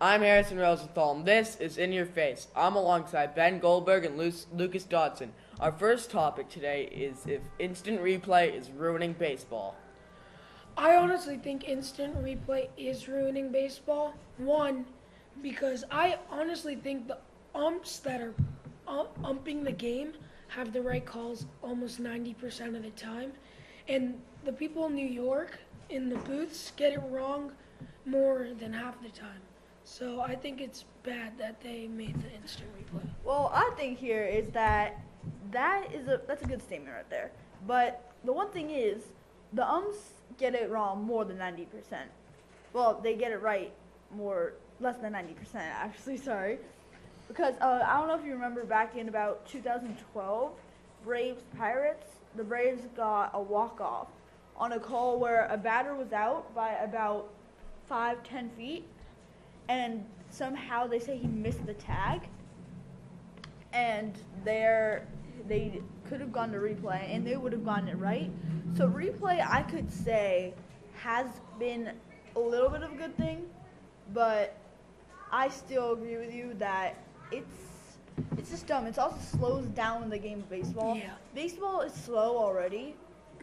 I'm Harrison Rosenthal, and this is In Your Face. I'm alongside Ben Goldberg and Lucas Dodson. Our first topic today is if instant replay is ruining baseball. I honestly think instant replay is ruining baseball. One, because I honestly think the umps that are umping the game have the right calls almost 90% of the time. And the people in New York in the booths get it wrong more than half the time. So I think it's bad that they made the instant replay. Well, I think here is that's a good statement right there. But the one thing is, the umps get it wrong more than 90%. Well, they get it right less than 90% actually. Sorry, because I don't know if you remember back in about 2012, Braves Pirates. The Braves got a walk-off on a call where a batter was out by about 5-10 feet. And somehow they say he missed the tag, and they could have gone to replay, and they would have gotten it right. So replay, I could say, has been a little bit of a good thing, but I still agree with you that it's just dumb. It also slows down the game of baseball. Yeah. Baseball is slow already,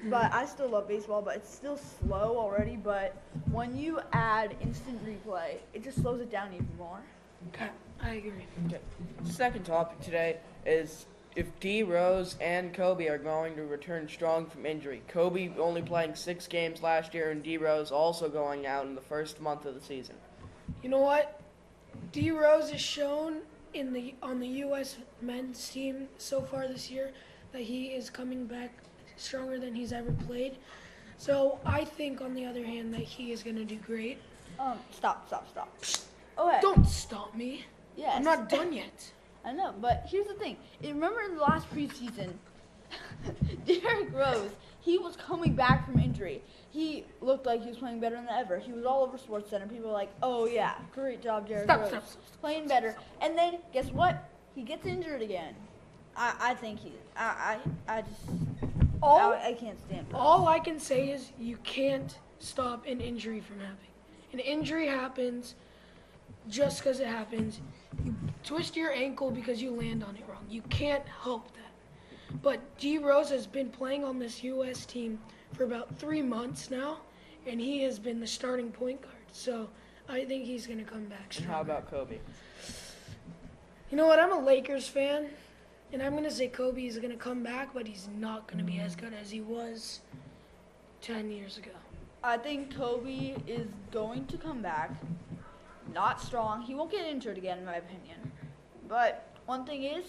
but I still love baseball, but it's still slow already. But when you add instant replay, it just slows it down even more. Okay, I agree. Okay. Second topic today is if D Rose and Kobe are going to return strong from injury. Kobe only playing 6 games last year, and D Rose also going out in the first month of the season. You know what? D Rose has shown on the U.S. men's team so far this year that he is coming back stronger than he's ever played. So I think, on the other hand, that he is going to do great. Stop. Okay. Don't stop me. Yes. I'm not done yet. I know, but here's the thing. Remember in the last preseason, Derrick Rose, he was coming back from injury. He looked like he was playing better than ever. He was all over SportsCenter. People were like, oh, yeah, great job, Derrick Rose. Stop. Playing better. And then, guess what? He gets injured again. I think I can't stand it. All I can say is you can't stop an injury from happening. An injury happens just because it happens. You twist your ankle because you land on it wrong. You can't help that. But D Rose has been playing on this U.S. team for about 3 months now, and he has been the starting point guard. So I think he's going to come back And strong. how about Kobe? You know what? I'm a Lakers fan, and I'm going to say Kobe is going to come back, but he's not going to be as good as he was 10 years ago. I think Kobe is going to come back, not strong. He won't get injured again, in my opinion. But one thing is,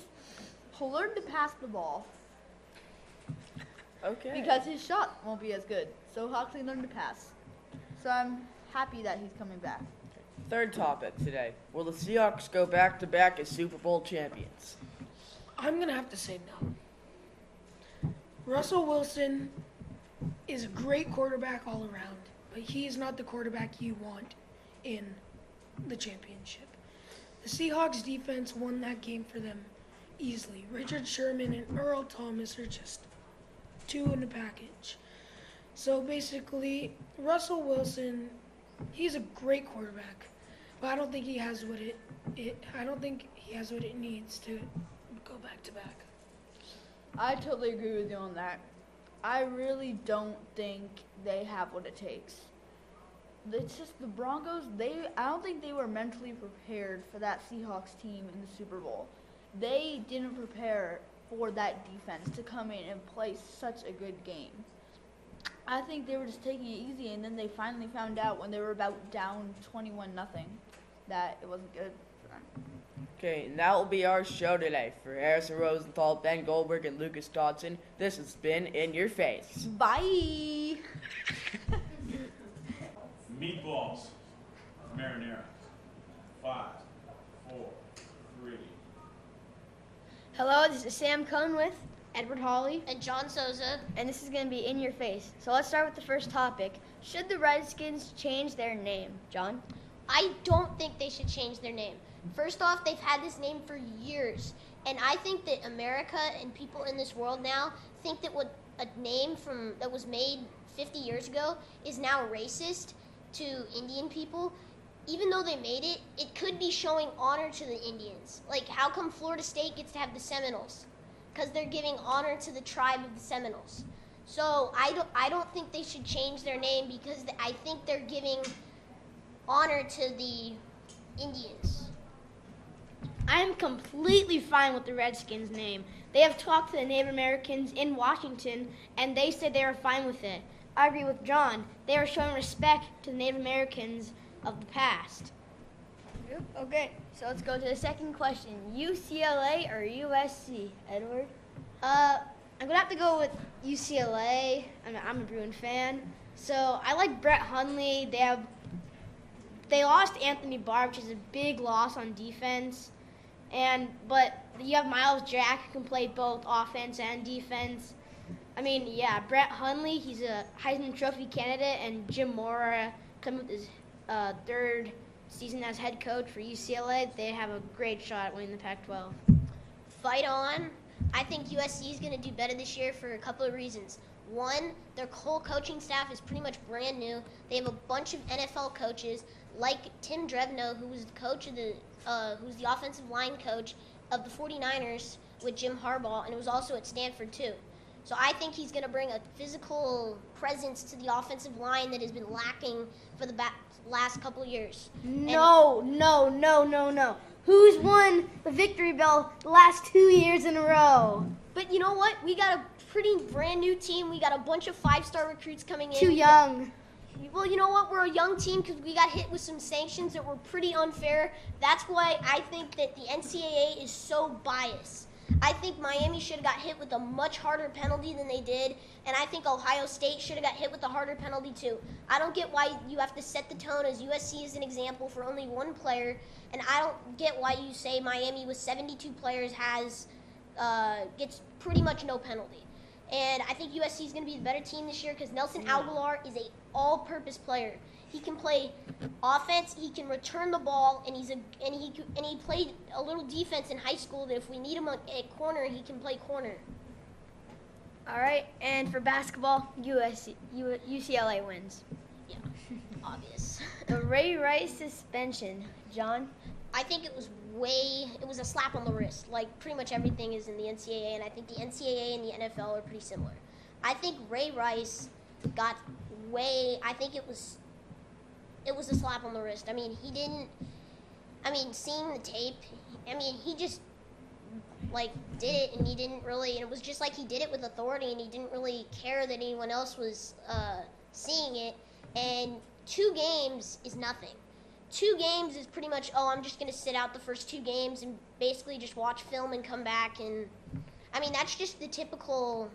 he'll learn to pass the ball Okay. because his shot won't be as good. So he'll actually learn to pass. So I'm happy that he's coming back. Third topic today. Will the Seahawks go back-to-back as Super Bowl champions? I'm going to have to say no. Russell Wilson is a great quarterback all around, but he is not the quarterback you want in the championship. The Seahawks defense won that game for them easily. Richard Sherman and Earl Thomas are just two in a package. So basically, Russell Wilson, he's a great quarterback, but I don't think he has what it needs to go back to back. I totally agree with you on that. I really don't think they have what it takes. It's just the Broncos, I don't think they were mentally prepared for that Seahawks team in the Super Bowl. They didn't prepare for that defense to come in and play such a good game. I think they were just taking it easy, and then they finally found out when they were about down 21-0 that it wasn't good for them. Okay, and that will be our show today. For Harrison Rosenthal, Ben Goldberg, and Lucas Dodson, this has been In Your Face. Bye! Meatballs, marinara. 5, 4, 3. Hello, this is Sam Cohn with Edward Hawley. and John Souza, and this is going to be In Your Face. So let's start with the first topic. Should the Redskins change their name? John? I don't think they should change their name. First off, they've had this name for years, and I think that America and people in this world now think that what a name that was made 50 years ago is now racist to Indian people. even though they made it, it could be showing honor to the Indians. Like, how come Florida State gets to have the Seminoles? Because they're giving honor to the tribe of the Seminoles. So I don't think they should change their name because I think they're giving honor to the Indians. I'm completely fine with the Redskins name. They have talked to the Native Americans in Washington, and they said they are fine with it. I agree with John. They are showing respect to the Native Americans of the past. Okay, so let's go to the second question. UCLA or USC, Edward? I'm going to have to go with UCLA. I'm a Bruin fan. So I like Brett Hundley. They lost Anthony Barr, which is a big loss on defense. But you have Miles Jack who can play both offense and defense. I mean, yeah, Brett Hundley, he's a Heisman Trophy candidate, and Jim Mora coming with his third season as head coach for UCLA. They have a great shot at winning the Pac-12. Fight on. I think USC is going to do better this year for a couple of reasons. One, their whole coaching staff is pretty much brand new. They have a bunch of NFL coaches, like Tim Drevno, who was the coach of who's the offensive line coach of the 49ers with Jim Harbaugh, and it was also at Stanford too. So I think he's going to bring a physical presence to the offensive line that has been lacking for the last couple of years. No. Who's won the victory bell the last 2 years in a row? But you know what? We got a pretty brand new team. We got a bunch of 5-star recruits coming in. Too young. Well, you know what? We're a young team because we got hit with some sanctions that were pretty unfair. That's why I think that the NCAA is so biased. I think Miami should have got hit with a much harder penalty than they did, and I think Ohio State should have got hit with a harder penalty too. I don't get why you have to set the tone as USC is an example for only one player, and I don't get why you say Miami with 72 players gets pretty much no penalty. And I think USC is going to be the better team this year because Nelson Aguilar is a all-purpose player. He can play offense, he can return the ball, and he played a little defense in high school that if we need him at corner, he can play corner. All right, and for basketball, UCLA wins. Yeah, obvious. The Ray Rice suspension, John? I think it was a slap on the wrist. Like pretty much everything is in the NCAA, and I think the NCAA and the NFL are pretty similar. I think Ray Rice got I think it was a slap on the wrist. I mean, seeing the tape, he just did it, and he didn't really, and it was just like he did it with authority, and he didn't really care that anyone else was seeing it. And 2 games is nothing. 2 games is pretty much, I'm just going to sit out the first 2 games and basically just watch film and come back. And, that's just the typical,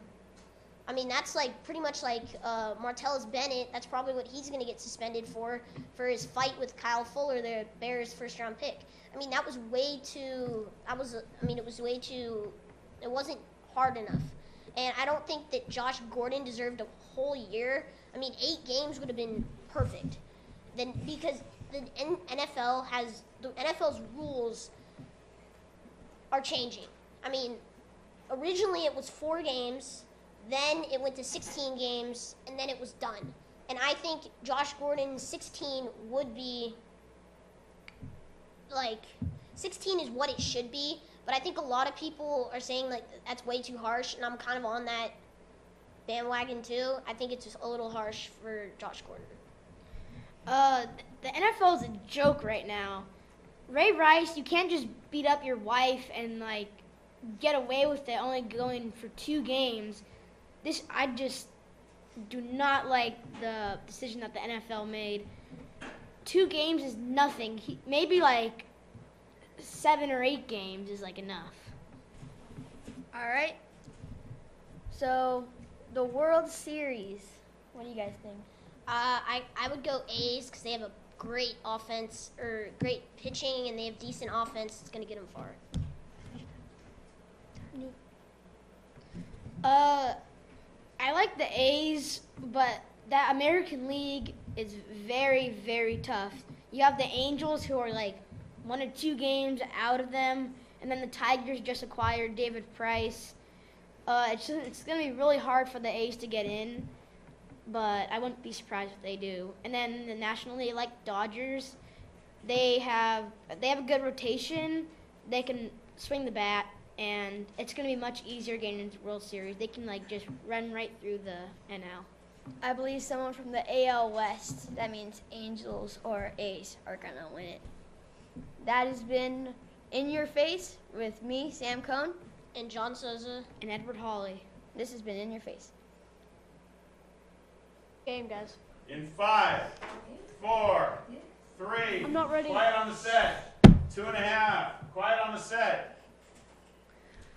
that's pretty much like Martellus Bennett. That's probably what he's going to get suspended for his fight with Kyle Fuller, the Bears' first-round pick. That was way too, it wasn't hard enough. And I don't think that Josh Gordon deserved a whole year. 8 games would have been perfect. Then because the NFL's rules are changing. Originally it was 4 games, then it went to 16 games, and then it was done. And I think Josh Gordon's 16 would be 16 is what it should be, but I think a lot of people are saying that's way too harsh, and I'm kind of on that bandwagon too. I think it's just a little harsh for Josh Gordon. The NFL is a joke right now. Ray Rice, you can't just beat up your wife and get away with it only going for 2 games. I just do not like the decision that the NFL made. 2 games is nothing. Maybe 7 or 8 games is enough. All right. So, the World Series, what do you guys think? I would go A's because they have a great offense or great pitching, and they have decent offense. It's going to get them far. I like the A's, but that American League is very, very tough. You have the Angels who are 1 or 2 games out of them, and then the Tigers just acquired David Price. It's going to be really hard for the A's to get in, but I wouldn't be surprised if they do. And then the National League, Dodgers. they have a good rotation. They can swing the bat, and it's going to be much easier getting into the World Series. They can just run right through the NL. I believe someone from the AL West, that means Angels or A's, are going to win it. That has been In Your Face with me, Sam Cohn. And John Souza. And Edward Hawley. This has been In Your Face. Game, guys. In 5, 4, 3. I'm not ready. Quiet on the set. 2.5. Quiet on the set.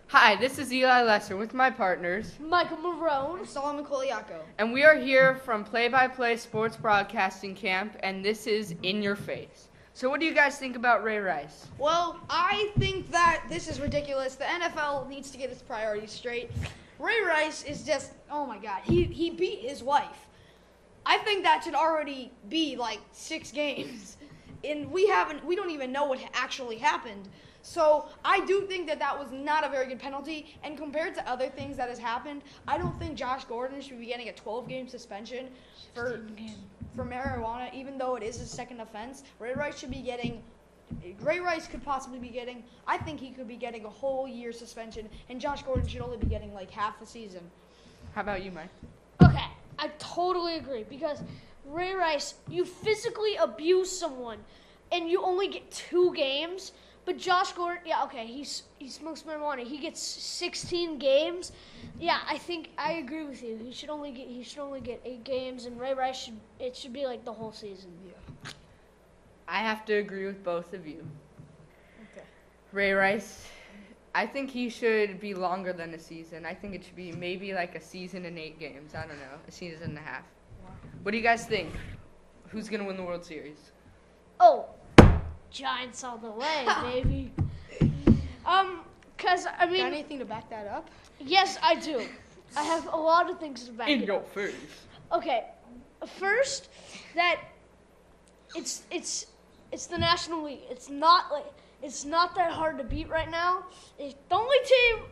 Hi, this is Eli Lesser with my partners, Michael Marone. Solomon Koliako. and we are here from Play by Play Sports Broadcasting Camp, and this is In Your Face. So what do you guys think about Ray Rice? Well, I think that this is ridiculous. The NFL needs to get its priorities straight. Ray Rice is just, oh my God, he beat his wife. I think that should already be 6 games. And we don't even know what actually happened. So I do think that was not a very good penalty. And compared to other things that has happened, I don't think Josh Gordon should be getting a 12-game suspension for marijuana, even though it is his second offense. Ray Rice could possibly be getting, I think he could be getting a whole year suspension, and Josh Gordon should only be getting half the season. How about you, Mike? Okay, I totally agree because Ray Rice, you physically abuse someone and you only get 2 games. But Josh Gordon, yeah, okay, he smokes marijuana. He gets 16 games. Yeah, I think I agree with you. He should only get 8 games, and Ray Rice should be the whole season. Yeah. I have to agree with both of you. Okay. Ray Rice, I think he should be longer than a season. I think it should be maybe a season and 8 games. I don't know, a season and a half. What do you guys think? Who's going to win the World Series? Oh, Giants all the way, baby. Cause I mean, Got anything to back that up? yes, I do. I have a lot of things to back In it your up. face. Okay, first that it's the National League. It's not that hard to beat right now. The only team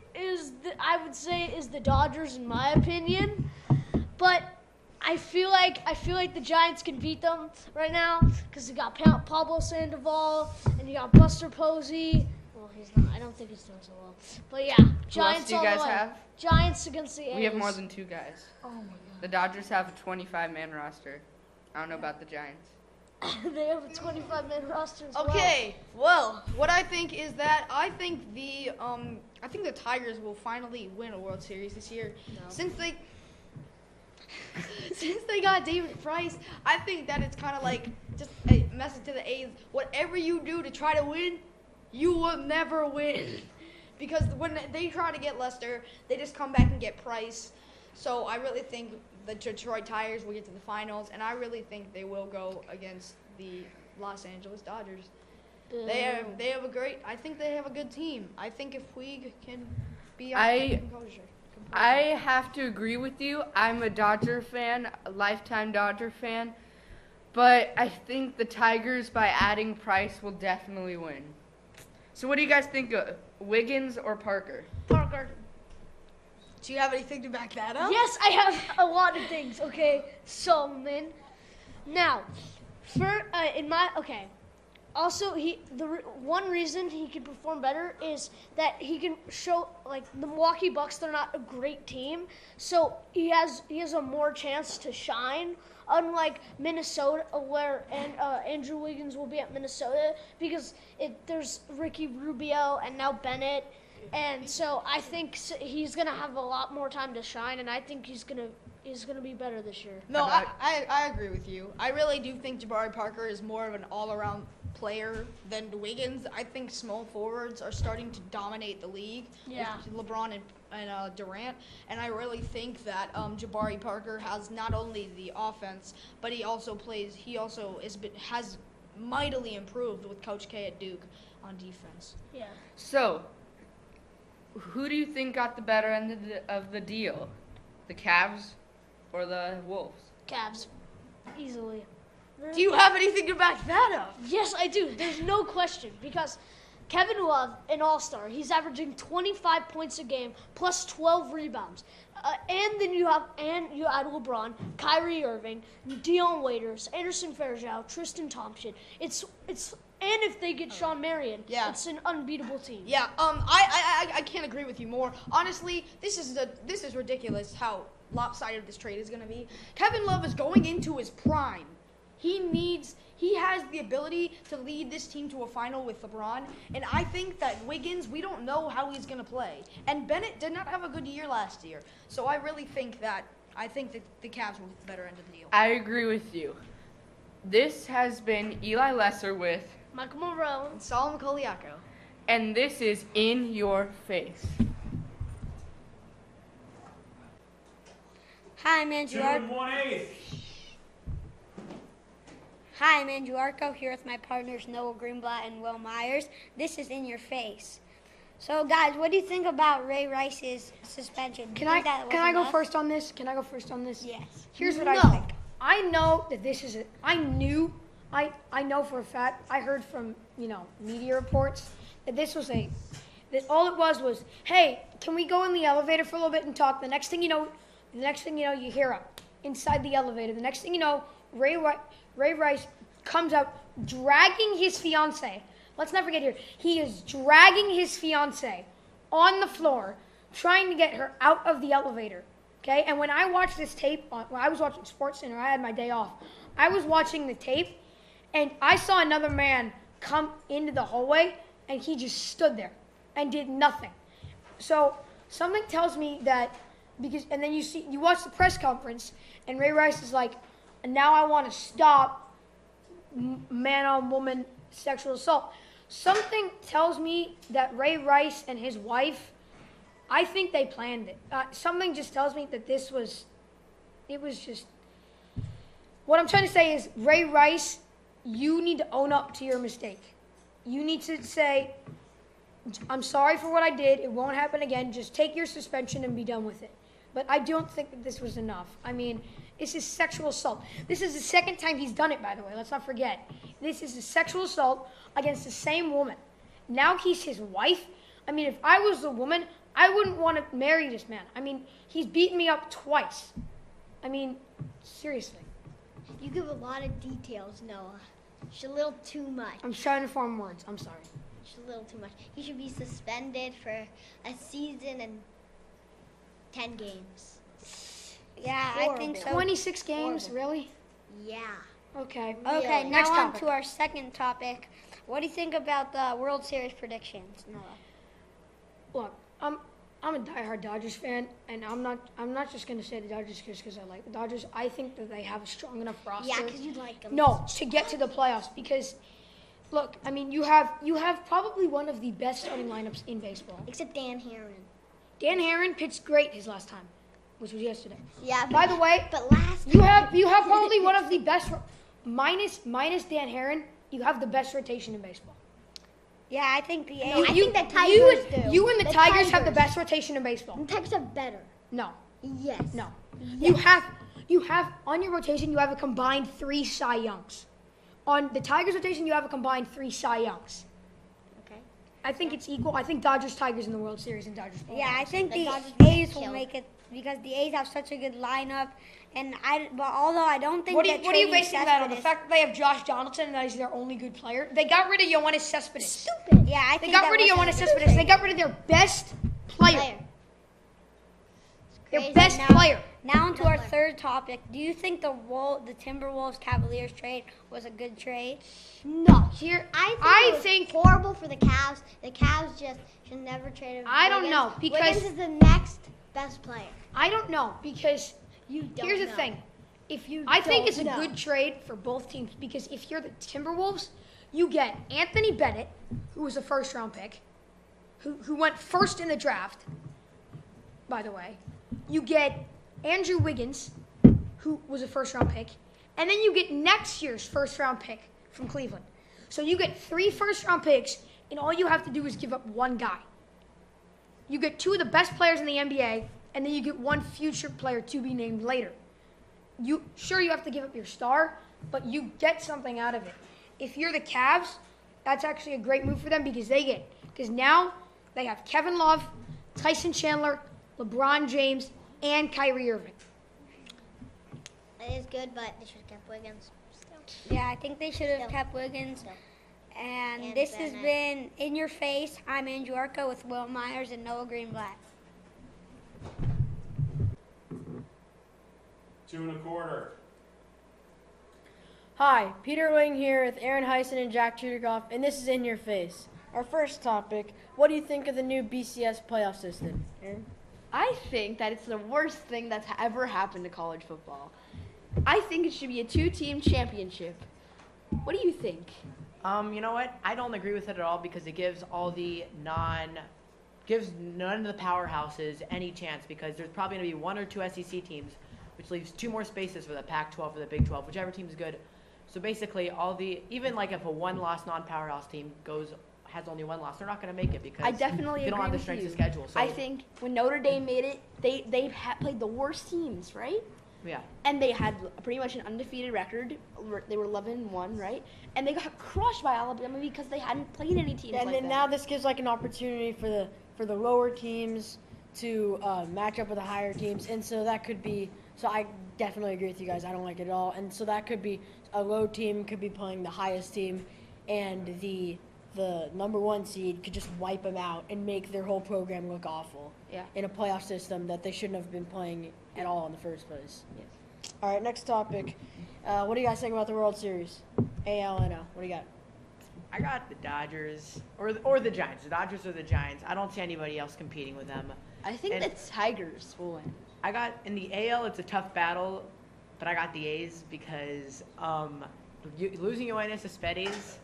I would say is the Dodgers in my opinion, but I feel like the Giants can beat them right now because they got Pablo Sandoval and you got Buster Posey. Well, he's not. I don't think he's doing so well. But yeah, Who else Giants do you all guys the way. have? Giants against the A's. We have more than 2 guys. Oh my god. The Dodgers have a 25-man roster. I don't know about the Giants. They have a 25-man roster as well. Okay, well, what I think is that I think the Tigers will finally win a World Series this year. No. Since they got David Price, I think that it's kind of just a message to the A's. Whatever you do to try to win, you will never win. Because when they try to get Lester, they just come back and get Price. So I really think the Detroit Tigers will get to the finals, and I really think they will go against the Los Angeles Dodgers. They have I think they have a good team. I think if Puig can be composure. I have to agree with you. I'm a Dodger fan, a lifetime Dodger fan. But I think the Tigers, by adding Price, will definitely win. So what do you guys think of Wiggins or Parker? Parker. Do you have anything to back that up? Yes, I have a lot of things. Okay, Solomon. Now, Also, one reason he can perform better is that he can show the Milwaukee Bucks. They're not a great team, so he has a more chance to shine. Unlike Minnesota, where Andrew Wiggins will be at Minnesota because there's Ricky Rubio and now Bennett, and so I think he's gonna have a lot more time to shine, and I think he's gonna be better this year. No, I agree with you. I really do think Jabari Parker is more of an all-around player than Wiggins. I think small forwards are starting to dominate the league Yeah. with LeBron and Durant, and I really think that Jabari Parker has not only the offense, but he also has mightily improved with Coach K at Duke on defense. Yeah. So, who do you think got the better end of the deal? The Cavs or the Wolves? Cavs, easily. Do you have anything to back that up? Yes, I do. There's no question because Kevin Love, an all-star. He's averaging 25 points a game plus 12 rebounds. And then you add LeBron, Kyrie Irving, Dion Waiters, Anderson Varejao, Tristan Thompson. It's and if they get Sean Marion, Yeah. it's an unbeatable team. Yeah, I can't agree with you more. Honestly, this is ridiculous how lopsided this trade is going to be. Kevin Love is going into his prime. He has the ability to lead this team to a final with LeBron, and I think that Wiggins, we don't know how he's going to play. And Bennett did not have a good year last year. So I really think that the Cavs will get the better end of the deal. I agree with you. This has been Eli Lesser with, Michael Monroe. And Solomon Koliako. and this is In Your Face. Hi, I'm Andrew 2 1/8. Hi, I'm Andrew Arco here with my partners Noah Greenblatt and Will Myers. This is In Your Face. So, guys, what do you think about Ray Rice's suspension? Do you think that was Can I go enough? first on this? Can I go first on this? Yes. Here's what I think. I know that this is I know for a fact, I heard from, media reports that that all it was, hey, can we go in the elevator for a little bit and talk? The next thing you know, you hear up inside the elevator. The next thing you know, Ray Rice comes out dragging his fiance. Let's not forget here, he is dragging his fiance on the floor, trying to get her out of the elevator. Okay, and when I watched this tape, when I was watching SportsCenter, I had my day off. I was watching the tape, and I saw another man come into the hallway, and he just stood there and did nothing. So something tells me that and then you watch the press conference, and Ray Rice is like, now I want to stop man-on-woman sexual assault. Something tells me that Ray Rice and his wife, I think they planned it. Something just tells me that what I'm trying to say is, Ray Rice, you need to own up to your mistake. You need to say, I'm sorry for what I did. It won't happen again. Just take your suspension and be done with it. But I don't think that this was enough. I mean, this is sexual assault. This is the second time he's done it, by the way. Let's not forget. This is a sexual assault against the same woman. Now he's his wife. I mean, if I was a woman, I wouldn't want to marry this man. I mean, he's beaten me up twice. I mean, seriously. You give a lot of details, Noah. It's a little too much. I'm trying to form words. I'm sorry. It's a little too much. He should be suspended for a season and 10 games. Yeah, I think so. 26 games, really? Yeah. Okay. Okay, Really? now Next on topic. to our second topic. What do you think about the World Series predictions, Noah? Look, I'm a diehard Dodgers fan, and I'm not just gonna say the Dodgers just because I like the Dodgers. I think that they have a strong enough roster. Yeah, because you like him. No, to get to the playoffs. Because, look, I mean, you have probably one of the best starting lineups in baseball. Except Dan Heron. Dan Heron pitched great his last time, which was yesterday. Yeah. By the way, but last you have probably one of the best minus Dan Heron. You have the best rotation in baseball. Yeah, I think the No, A's. I think the Tigers do. You and the Tigers have the Tigers. best rotation in baseball. The Tigers are better. No. Yes. No. Yes. You have on your rotation you have a combined 3 Cy Youngs. On the Tigers rotation you have a combined 3 Cy Youngs. Okay. I think it's equal. I think Dodgers Tigers in the World Series and Dodgers. Yeah, I think The the Dodgers A's will kill. make it because the A's have such a good lineup, but although I don't think What are that you trading basing that on? The Cespedes- fact that they have Josh Donaldson and that he's their only good player? They got rid of Yoenis Cespedes. Stupid. Yeah, I They think got that rid of was a Yoenis good Cespedes. trade. They got rid of their best player. Their Crazy. best Now- player. Now on to our third topic. Do you think the Timberwolves Cavaliers trade was a good trade? No. Here, I think it was horrible for the Cavs. The Cavs just should never trade him. I don't know, because- Wiggins is the next best player. I don't know because You don't here's the know. thing. If you I think don't it's a know. good trade for both teams because if you're the Timberwolves, you get Anthony Bennett, who was a first-round pick, who went first in the draft, by the way. You get Andrew Wiggins, who was a first-round pick, and then you get next year's first-round pick from Cleveland. So you get 3 first-round picks, and all you have to do is give up 1 guy. You get 2 of the best players in the NBA, and then you get 1 future player to be named later. You have to give up your star, but you get something out of it. If you're the Cavs, that's actually a great move for them because now they have Kevin Love, Tyson Chandler, LeBron James, and Kyrie Irving. It is good, but they should have kept Wiggins. Still. Yeah, I think they should have Still. kept Wiggins. Still. And And this has Bennett. been In Your Face. I'm Andrew Arco with Will Myers and Noah Greenblatt. 2 1/4. Hi, Peter Wing here with Aaron Heisen and Jack Chudakoff, and this is In Your Face. Our first topic, what do you think of the new BCS playoff system? Aaron? I think that it's the worst thing that's ever happened to college football. I think it should be a 2-team championship. What do you think? You know what? I don't agree with it at all because it gives gives none of the powerhouses any chance because there's probably going to be 1 or 2 SEC teams, which leaves 2 more spaces for the Pac-12 or the Big 12, whichever team's good. So basically, even like if a 1-loss non-powerhouse team has only 1 loss, they're not going to make it because I definitely they don't agree have the with strength you. of schedule. So I think when Notre Dame made it, they played the worst teams, right? yeah. And they had pretty much an undefeated record. They were 11-1, right? And they got crushed by Alabama because they hadn't played any teams And like then that. now this gives like an opportunity for the lower teams to match up with the higher teams, and so that could be. So I definitely agree with you guys. I don't like it at all, and so that could be a low team could be playing the highest team, and the number 1 seed could just wipe them out and make their whole program look awful. Yeah. In a playoff system that they shouldn't have been playing at all in the first place. Yes. All right, next topic. What do you guys think about the World Series? AL and L. What do you got? I got the Dodgers or the Giants. The Dodgers or the Giants. I don't see anybody else competing with them. I think And- the Tigers will win. I got in the AL. It's a tough battle, but I got the A's because losing Yoenis Cespedes,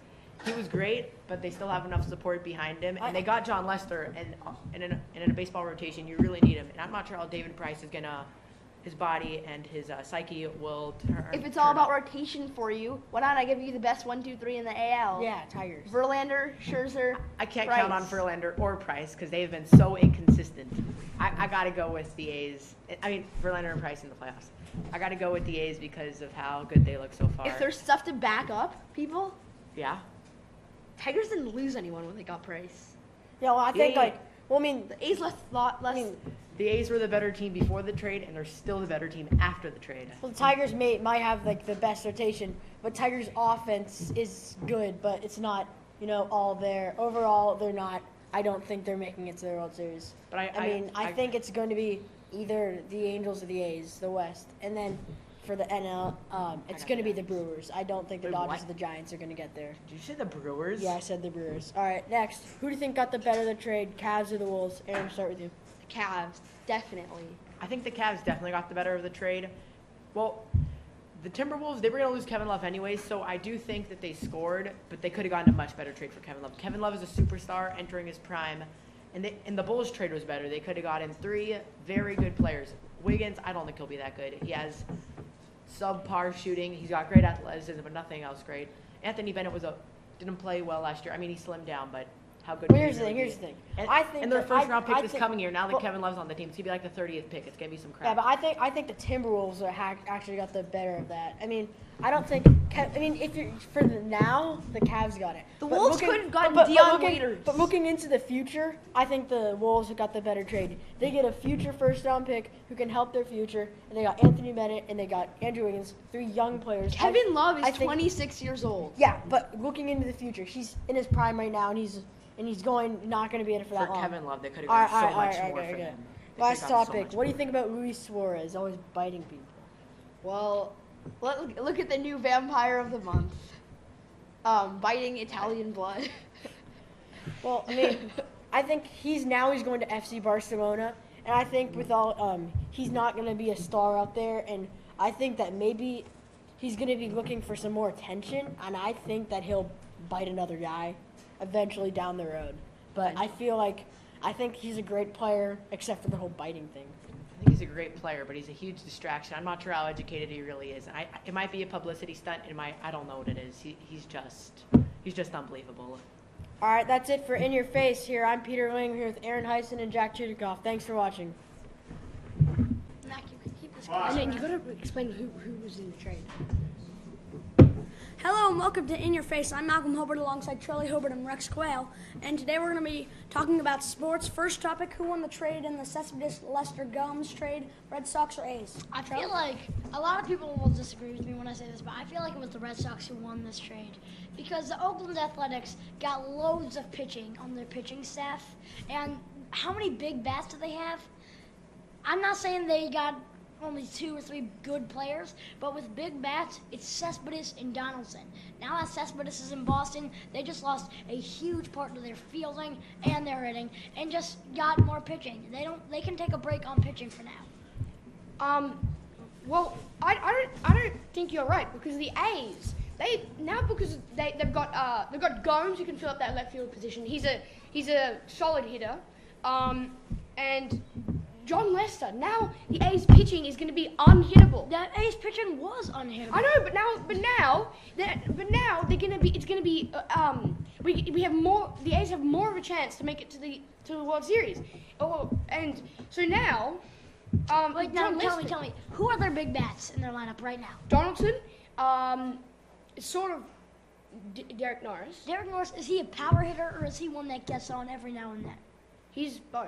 he was great, but they still have enough support behind him, and they got John Lester, and in a baseball rotation, you really need him. And I'm not sure how David Price is gonna, his body and his psyche will turn. If it's all turn about up. rotation for you, why not I give you the best 1, 2, 3 in the AL? Yeah, Tigers. Verlander, Scherzer. I can't Price. count on Verlander or Price because they've been so inconsistent. I got to go with the A's. I mean, Verlander and Price in the playoffs. I got to go with the A's because of how good they look so far. If there's stuff to back up people, Yeah. Tigers didn't lose anyone when they got Price. Yeah, well, I think Yeah. The A's less. I mean, The A's were the better team before the trade, and they're still the better team after the trade. well, the Tigers might have like the best rotation, but Tigers' offense is good, but it's not all there. Overall, they're not. I don't think they're making it to the World Series. But I think it's going to be either the Angels or the A's, the West, and then for the NL, it's going to be the Brewers. I don't think the Wait, Dodgers what? or the Giants are going to get there. Did you say the Brewers? Yeah, I said the Brewers. All right, next. Who do you think got the better of the trade, Cavs or the Wolves? Aaron, start with you. The Cavs, definitely. I think the Cavs definitely got the better of the trade. Well, the Timberwolves, they were going to lose Kevin Love anyways, so I do think that they scored, but they could have gotten a much better trade for Kevin Love. Kevin Love is a superstar entering his prime, and the Bulls trade was better. They could have gotten 3 very good players. Wiggins, I don't think he'll be that good. He has subpar shooting. He's got great athleticism, but nothing else great. Anthony Bennett didn't play well last year. I mean, he slimmed down, but how good? Well, would here's he the thing. really Here's be? the thing. And, I think and their that- first round pick I this think- coming year. Now that well- Kevin Love's on the team, it's gonna be like the 30th pick. It's gonna be some crap. Yeah, but I think the Timberwolves actually got the better of that. I mean, I don't think. If you're for the now, the Cavs got it. The But Wolves looking- could have gotten but Deion looking- Waiters. But looking into the future, I think the Wolves got the better trade. They get a future first-round pick who can help their future, and they got Anthony Bennett and they got Andrew Wiggins, 3 young players. Kevin Love is I think- 26 years old. Yeah, but looking into the future, he's in his prime right now, and he's not going to be in it for that For long. Kevin Love, they could have All gotten right, so all right, much all right, more okay, for okay. him. They Last could've gotten so topic. much What do you more. think about Luis Suarez always biting people? Well, look at the new vampire of the month. Biting Italian blood. Well, I mean, I think he's going to FC Barcelona, and I think with all he's not going to be a star out there, and I think that maybe he's going to be looking for some more attention, and I think that he'll bite another guy eventually down the road. But I think he's a great player, except for the whole biting thing. I think he's a great player, but he's a huge distraction. I'm not sure how educated he really is. It might be a publicity stunt. I don't know what it is. He's just unbelievable. All right, that's it for In Your Face. Here, I'm Peter Ling, here with Aaron Heisen and Jack Chudakoff. Thanks for watching. Mac, you can keep this. Five. And then you gotta explain who was in the trade. Hello and welcome to In Your Face. I'm Malcolm Hobart alongside Charlie Hobart and Rex Quayle. And today we're going to be talking about sports. First topic, who won the trade in the Cespedes Lester Gums trade, Red Sox or A's? I feel like a lot of people will disagree with me when I say this, but I feel like it was the Red Sox who won this trade because the Oakland Athletics got loads of pitching on their pitching staff. And how many big bats do they have? I'm not saying they got only 2 or 3 good players, but with big bats, it's Cespedes and Donaldson. Now that Cespedes is in Boston, they just lost a huge part of their fielding and their hitting, and just got more pitching. They can take a break on pitching for now. Well, I don't think you're right because the A's they've got Gomes who can fill up that left field position. He's a solid hitter, and John Lester. Now the A's pitching is going to be unhittable. The A's pitching was unhittable. I know, but now they're going to be. It's going to be. We have more. The A's have more of a chance to make it to the World Series. And so now. Wait, now tell me, who are their big bats in their lineup right now? Donaldson, sort of Derek Norris. Derek Norris, is he a power hitter or is he one that gets on every now and then? He's both.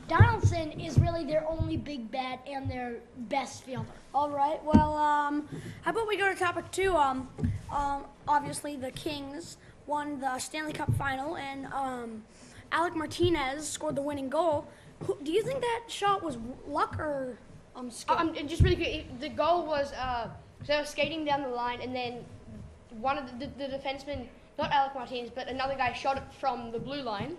Donaldson is really their only big bat and their best fielder. All right. Well, how about we go to topic 2? Obviously the Kings won the Stanley Cup final, and Alec Martinez scored the winning goal. Do you think that shot was luck or skill? And just really quick, the goal was so they were skating down the line, and then one of the defensemen, not Alec Martinez, but another guy shot it from the blue line,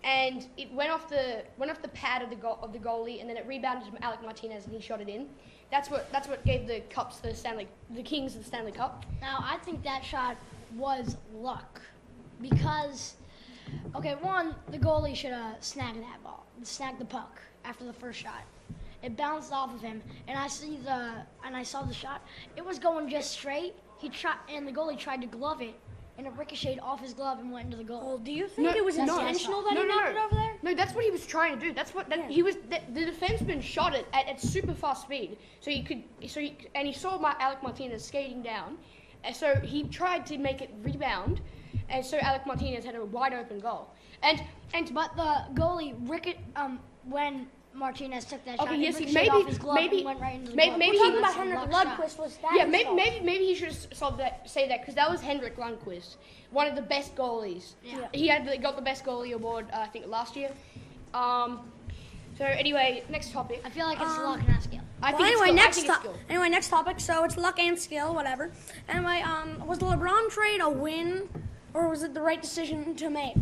and it went off the pad of the goalie, and then it rebounded from Alec Martinez, and he shot it in. That's what gave the Kings the Stanley Cup. Now, I think that shot was luck because, okay, one, the goalie should have snagged the puck after the first shot. It bounced off of him, and I saw the shot. It was going just straight. And the goalie tried to glove it, and it ricocheted off his glove and went into the goal. Well, do you think it was intentional that he knocked it over there? No, that's what he was trying to do. He was. The defenseman shot it at super fast speed, and he saw Alec Martinez skating down, and so he tried to make it rebound, and so Alec Martinez had a wide open goal. But the goalie when Martinez took that shot, yes, it ricocheted off his glove and went right into the goal. Maybe we're talking about Henrik Lundqvist. Was that? Yeah, maybe he should say that because that was Henrik Lundqvist, one of the best goalies. Yeah. He got the best goalie award I think last year. So anyway, next topic. I feel like it's luck and skill. Anyway, next topic. So it's luck and skill, whatever. Anyway, was the LeBron trade a win, or was it the right decision to make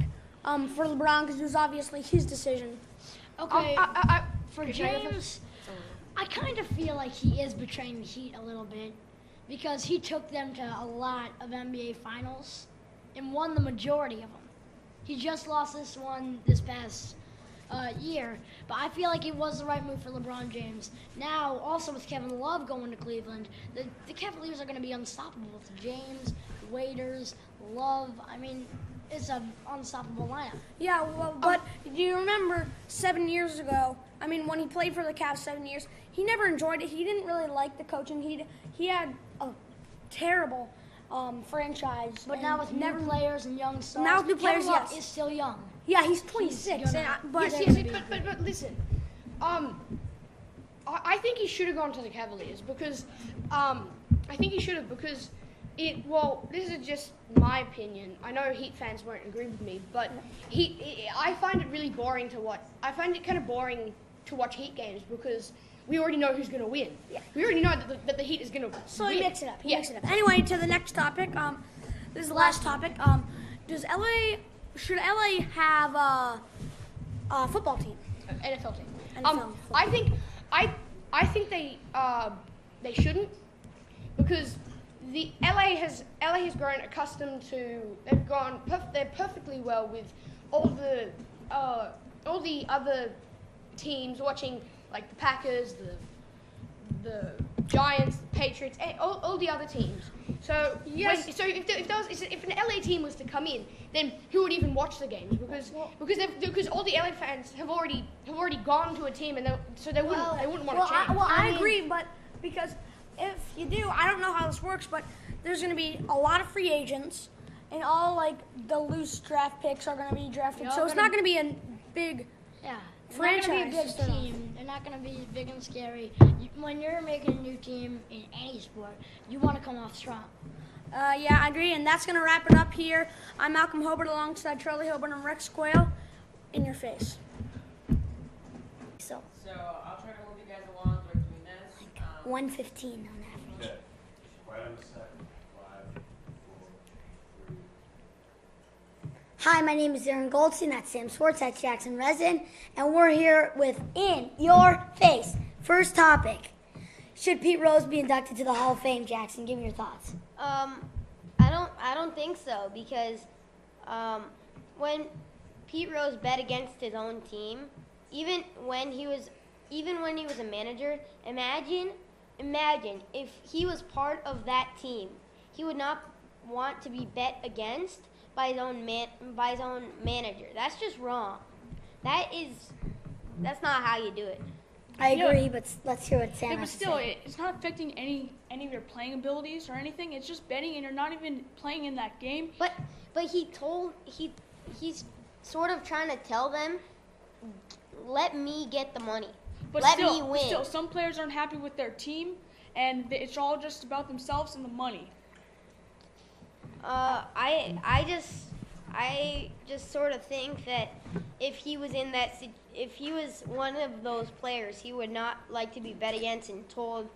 for LeBron? Because it was obviously his decision. Okay, for James, I kind of feel like he is betraying the Heat a little bit because he took them to a lot of NBA Finals and won the majority of them. He just lost this one this past year, but I feel like it was the right move for LeBron James. Now, also with Kevin Love going to Cleveland, the Cavaliers are going to be unstoppable with James, Waiters, Love. I mean, it's an unstoppable lineup. Yeah, well, but do you remember 7 years ago? I mean, when he played for the Cavs 7 years, he never enjoyed it. He didn't really like the coaching. He had a terrible franchise. But now with new players and young stars, now with new players, Kevin Love yes, is still young. Yeah, he's 26. But listen, I think he should have gone to the Cavaliers because this is just my opinion. I know Heat fans won't agree with me, but I find it really boring to watch. I find it kind of boring to watch Heat games because we already know who's going to win. Yeah. We already know that the Heat is going to win. So he mixed it up. Anyway, to the next topic. This is the last topic. Should LA have a football team? NFL team. NFL I think they shouldn't because the LA has grown accustomed to. They're perfectly well with all the other teams watching, like the Packers, the Giants, the Patriots, all the other teams. So yes. If an LA team was to come in, then who would even watch the games? Because all the LA fans have already gone to a team, and they wouldn't want to change. I agree, but because if you do, I don't know how this works, but there's going to be a lot of free agents, and all like the loose draft picks are going to be drafted. So it's not going to be a big Yeah. It's franchise. not going to be a to big start off. team. They're not going to be big and scary. When you're making a new team in any sport, you want to come off strong. Yeah, I agree, and that's going to wrap it up here. I'm Malcolm Hobart alongside Charlie Hobart and Rex Quayle. In your face. So, I'll try to move you guys along during doing this. 115 on average. Okay. Quiet on the set. 5, 4, 3. Hi, my name is Aaron Goldstein. That's Sam Swartz. That's Jackson Resin. And we're here with In Your Face. First topic. Should Pete Rose be inducted to the Hall of Fame, Jackson? Give me your thoughts. I don't think so because when Pete Rose bet against his own team, even when he was a manager, imagine if he was part of that team, he would not want to be bet against by his own manager. That's just wrong. That's not how you do it. I agree, but let's hear what Sam Yeah, has but to still, say. it's not affecting any of your playing abilities or anything. It's just betting, and you're not even playing in that game. But he's sort of trying to tell them, let me get the money. But Let still, me win. Still, some players aren't happy with their team, and it's all just about themselves and the money. I just sort of think that if he was one of those players, he would not like to be bet against and told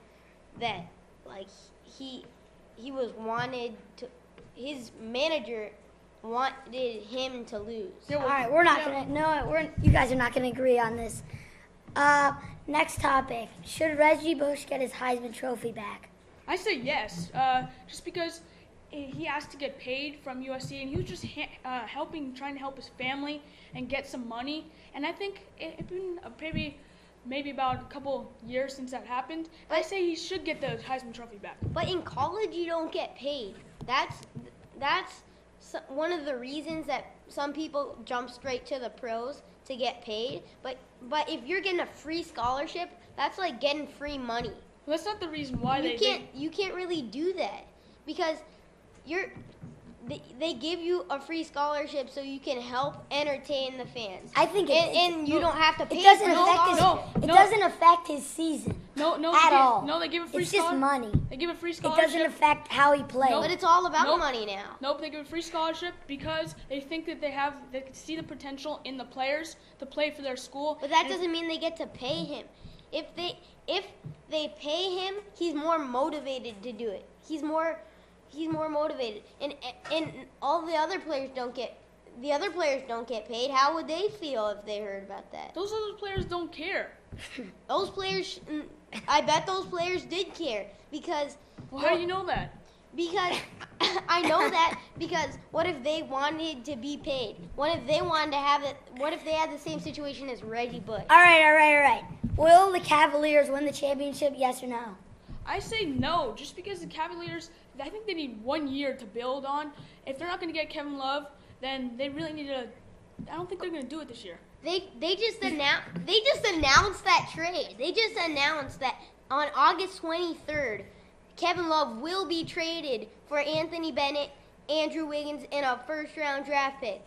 that like he was wanted to, his manager wanted him to lose. Yeah, All right, we're not gonna. No, you guys are not gonna agree on this. Next topic: should Reggie Bush get his Heisman Trophy back? I say yes, just because he has to get paid from USC, and he was just trying to help his family and get some money. And I think it's been maybe about a couple years since that happened. I say he should get the Heisman Trophy back. But in college, you don't get paid. That's one of the reasons that some people jump straight to the pros to get paid. But if you're getting a free scholarship, that's like getting free money. Well, that's not the reason why You can't really do that because they give you a free scholarship so you can help entertain the fans. I think and you don't have to pay. It doesn't for affect his. scholarship. It doesn't affect his season. No, at all. No, they give a free It's just money. They give a free It scholarship. doesn't affect how he plays. But it's all about Nope. money now. Nope, they give a free scholarship because they think that they can see the potential in the players to play for their school. But that doesn't mean they get to pay him. If they pay him, he's more motivated to do it. He's more motivated. And all the other players don't get paid. How would they feel if they heard about that? Those other players don't care. Those players, I bet those players did care because. Well, how do you know that? Because I know that because what if they wanted to be paid? What if they wanted to have it? What if they had the same situation as Reggie Bush? All right. Will the Cavaliers win the championship? Yes or no? I say no, just because the Cavaliers, I think they need 1 year to build on. If they're not going to get Kevin Love, then they really need to. I don't think they're going to do it this year. They just announced that trade. They just announced that on August 23rd, Kevin Love will be traded for Anthony Bennett, Andrew Wiggins, and a first-round draft pick.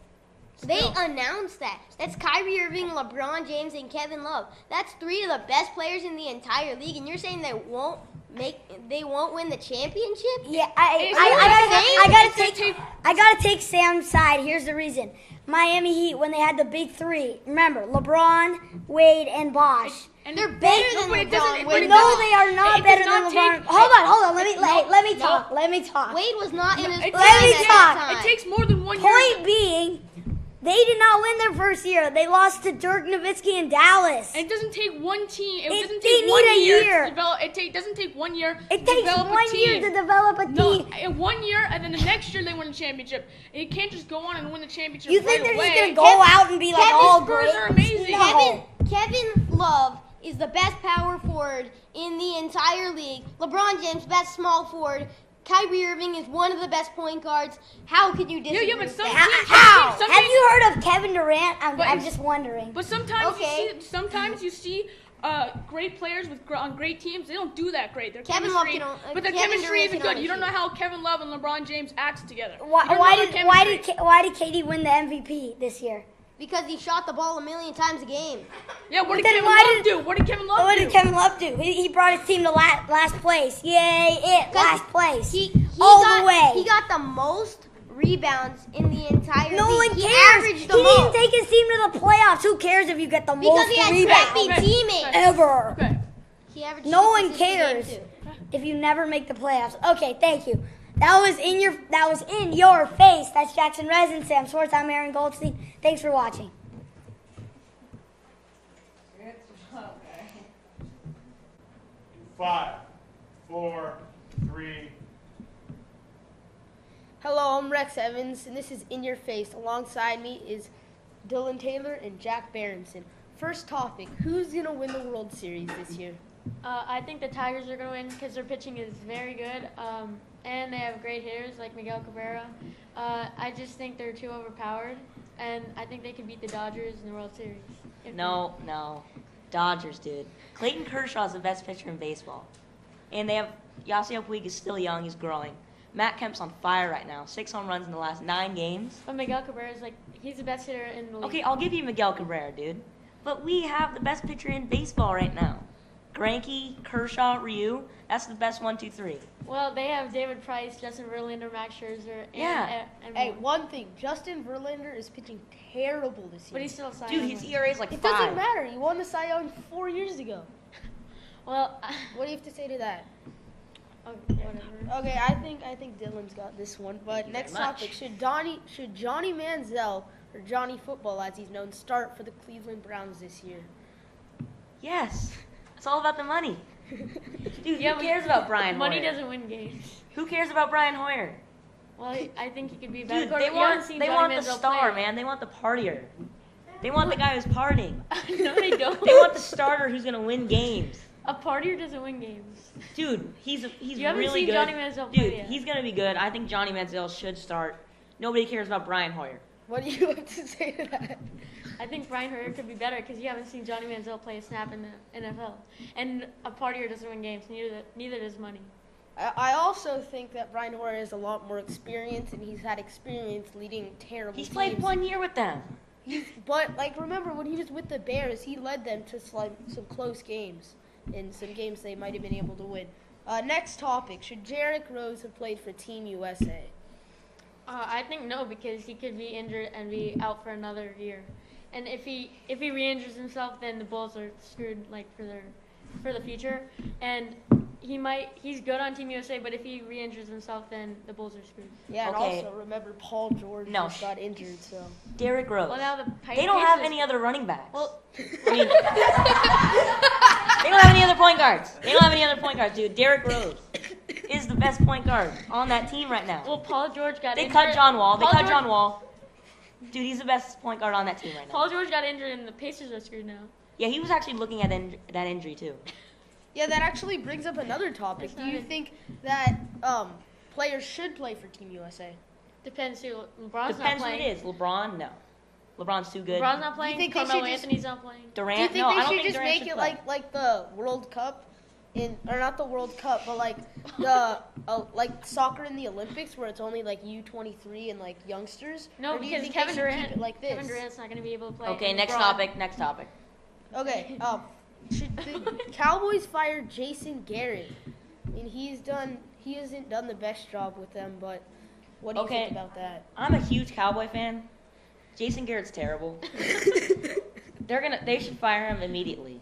They announced that. That's Kyrie Irving, LeBron James, and Kevin Love. That's three of the best players in the entire league, and you're saying they won't win the championship? Yeah, I gotta take Sam's side. Here's the reason. Miami Heat, when they had the big three, remember LeBron, Wade, and Bosh. And they're better than LeBron. Wade, no, they are not better than LeBron. Hold on. Let me talk. Wade was not in his prime Let me at talk. that time. It takes more than 1 year. Point being, they did not win their first year. They lost to Dirk Nowitzki in Dallas. And it doesn't take one team. It doesn't they take need 1 a year. year. To develop. It doesn't take 1 year. It to takes develop 1 a team. year to develop a No, team. in 1 year, and then the next year they win the championship. You can't just go on and win the championship. You think right they're just away. gonna go out and be like all Spurs great? are amazing. No. Kevin Love is the best power forward in the entire league. LeBron James, best small forward. Kyrie Irving is one of the best point guards. How could you disagree? but with some that? teams- How? some Have teams- you heard of Kevin Durant? I'm But- just wondering. But sometimes Okay. you see great players on great teams, they don't do that great. Their Kevin Love chemistry, can but their Kevin chemistry Durant isn't can good. You don't know only how Kevin Love and LeBron James act together. Why, You don't why know did their why chemistry. did why did Katie win the MVP this year? because he shot the ball a million times a game. Yeah, what did Then Kevin why Love did- do? What did Kevin Love What do? did Kevin Love do? He brought his team to last place. Yay! Last place. He all got, the way. He got the most rebounds in the entire no league. one He cares. averaged He the didn't most. take his team to the playoffs. Who cares if you get the Because most he had rebounds crappy Okay. teammates. ever? Okay. He averaged No 6 one assists a game, cares too. if you never make the playoffs. Okay, thank you. That was in your face. That's Jackson Resin, Sam Swartz. I'm Aaron Goldstein. Thanks for watching. 5, 4, 3. Hello, I'm Rex Evans, and this is In Your Face. Alongside me is Dylan Taylor and Jack Berenson. First topic, who's going to win the World Series this year? I think the Tigers are going to win because their pitching is very good, and they have great hitters like Miguel Cabrera. I just think they're too overpowered, and I think they can beat the Dodgers in the World Series. No. Dodgers, dude. Clayton Kershaw's the best pitcher in baseball. And they have Yasiel Puig is still young, he's growing. Matt Kemp's on fire right now. 6 home runs in the last 9 games. But Miguel Cabrera is he's the best hitter in the league. Okay, I'll give you Miguel Cabrera, dude. But we have the best pitcher in baseball right now. Greinke, Kershaw, Ryu, that's the best 1, 2, 3. Well, they have David Price, Justin Verlander, Max Scherzer, and, Yeah. and Hey, more. one thing, Justin Verlander is pitching terrible this year. But he's still a Cy Dude, Young his winner. ERA is like It 5. doesn't matter. He won the Cy Young 4 years ago. Well, What do you have to say to that? whatever. Okay, I think Dylan's got this one. But next much. topic: should Johnny Manziel, or Johnny Football as he's known, start for the Cleveland Browns this year? Yes. It's all about the money. Dude, Yeah, who but cares about Brian Money Hoyer? doesn't win games. Who cares about Brian Hoyer? Well, I think he could be better. Dude, But they you haven't want seen the Johnny Manziel star, play. man. They want the partier. They want the guy who's partying. No, they don't. They want the starter who's gonna win games. A partier doesn't win games. Dude, he's You haven't really seen good. Johnny Manziel play Dude, yet. he's gonna be good. I think Johnny Manziel should start. Nobody cares about Brian Hoyer. What do you have to say to that? I think Brian Hoyer could be better because you haven't seen Johnny Manziel play a snap in the NFL. And a partier doesn't win games. Neither does money. I also think that Brian Hoyer has a lot more experience, and he's had experience leading terrible He's teams. played 1 year with them. But remember when he was with the Bears, he led them to some close games, and some games they might have been able to win. Next topic: should Jarek Rose have played for Team USA? I think no, because he could be injured and be out for another year. And if he re-injures himself, then the Bulls are screwed for the future. And he's good on Team USA, but if he re-injures himself, then the Bulls are screwed. Yeah, Okay. and also remember Paul George No. just got injured, so. Derrick Rose. Well, now the They don't have Pacers- any other running backs. Well, I mean, they don't have any other point guards. They don't have any other point guards, dude. Derrick Rose is the best point guard on that team right now. well, Paul George got They injured. cut John Wall. They Paul cut George- John Wall. Dude, he's the best point guard on that team right now. Paul George got injured, and the Pacers are screwed now. Yeah, he was actually looking at that injury too. Yeah, that actually brings up another topic. That's Do not you it. think that players should play for Team USA? Depends who. LeBron's Depends not who playing. it is. LeBron, no. LeBron's too good. LeBron's not playing. think they Carmelo should just- Anthony's not playing. Durant, Do you think no, I they don't should think just Durant make should it play. like the World Cup, or not the World Cup, but like the like soccer in the Olympics, where it's only like U23 and like youngsters? No, Or do you because think Kevin they should keep Durant. it like this? Kevin Durant's not going to be able to play. Okay, and next LeBron- topic. Next topic. Okay, should the Cowboys fire Jason Garrett? I mean, he hasn't done the best job with them, but what do you Okay. think about that? I'm a huge Cowboy fan. Jason Garrett's terrible. They should fire him immediately.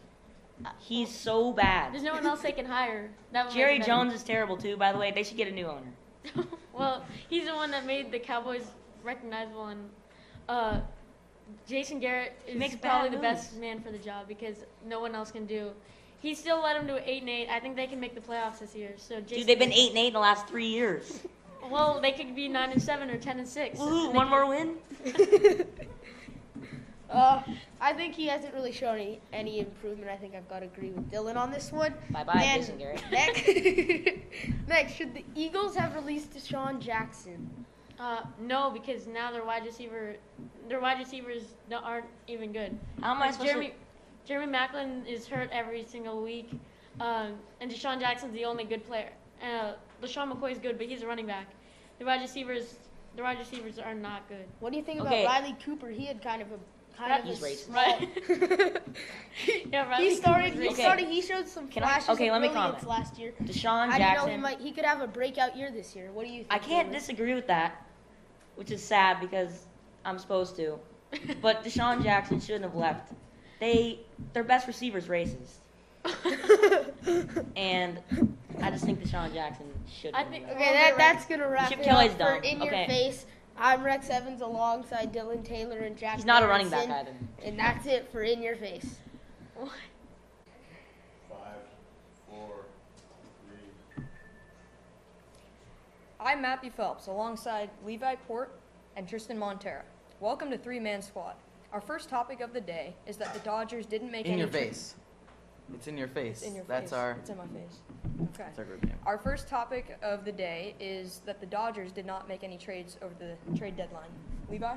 He's so bad. There's no one else they can hire. That would Jerry make it better. Jones is terrible too, by the way. They should get a new owner. Well, he's the one that made the Cowboys recognizable, and Jason Garrett is makes probably bad the best man for the job because no one else can do. He still let him do 8-8. I think they can make the playoffs this year. So Jason Dude, they've been 8-8 in the last 3 years. Well, they could be 9-7 or 10-6. Woohoo, And one they more can- win? I think he hasn't really shown any improvement. I think I've got to agree with Dylan on this one. Bye-bye, And Jason Garrett. Next, should the Eagles have released Deshaun Jackson? No, because now their wide receivers aren't even good. How am I Like supposed Jeremy, to... Jeremy Maclin is hurt every single week, and Deshaun Jackson's the only good player. LaShawn McCoy's good, but he's a running back. The wide receivers are not good. What do you think Okay. about Riley Cooper? He had kind of a He's racist. Right. Yeah, Riley he started. Cooper's He racist. started. He showed some Can I- flashes okay, of let me brilliance comment. last year. Deshaun I Jackson. know he could have a breakout year this year. What do you think? I can't David? disagree with that, which is sad because I'm supposed to. But Deshaun Jackson shouldn't have left. Their best receiver's racist. And I just think Deshaun Jackson should have left. Okay, that's gonna wrap Chip it Kelly's up dumb. for In Okay. Your Face. I'm Rex Evans alongside Dylan Taylor and Jack. He's not a running back Harrison, either. And that's it for In Your Face. 5, 4, 3. I'm Matthew Phelps alongside Levi Port and Tristan Montera. Welcome to Three Man Squad. Our first topic of the day is that the Dodgers didn't make In any your face. It's in your face. It's in your That's face. our. It's in my face. Okay. That's our group name. Our first topic of the day is that the Dodgers did not make any trades over the trade deadline. Levi?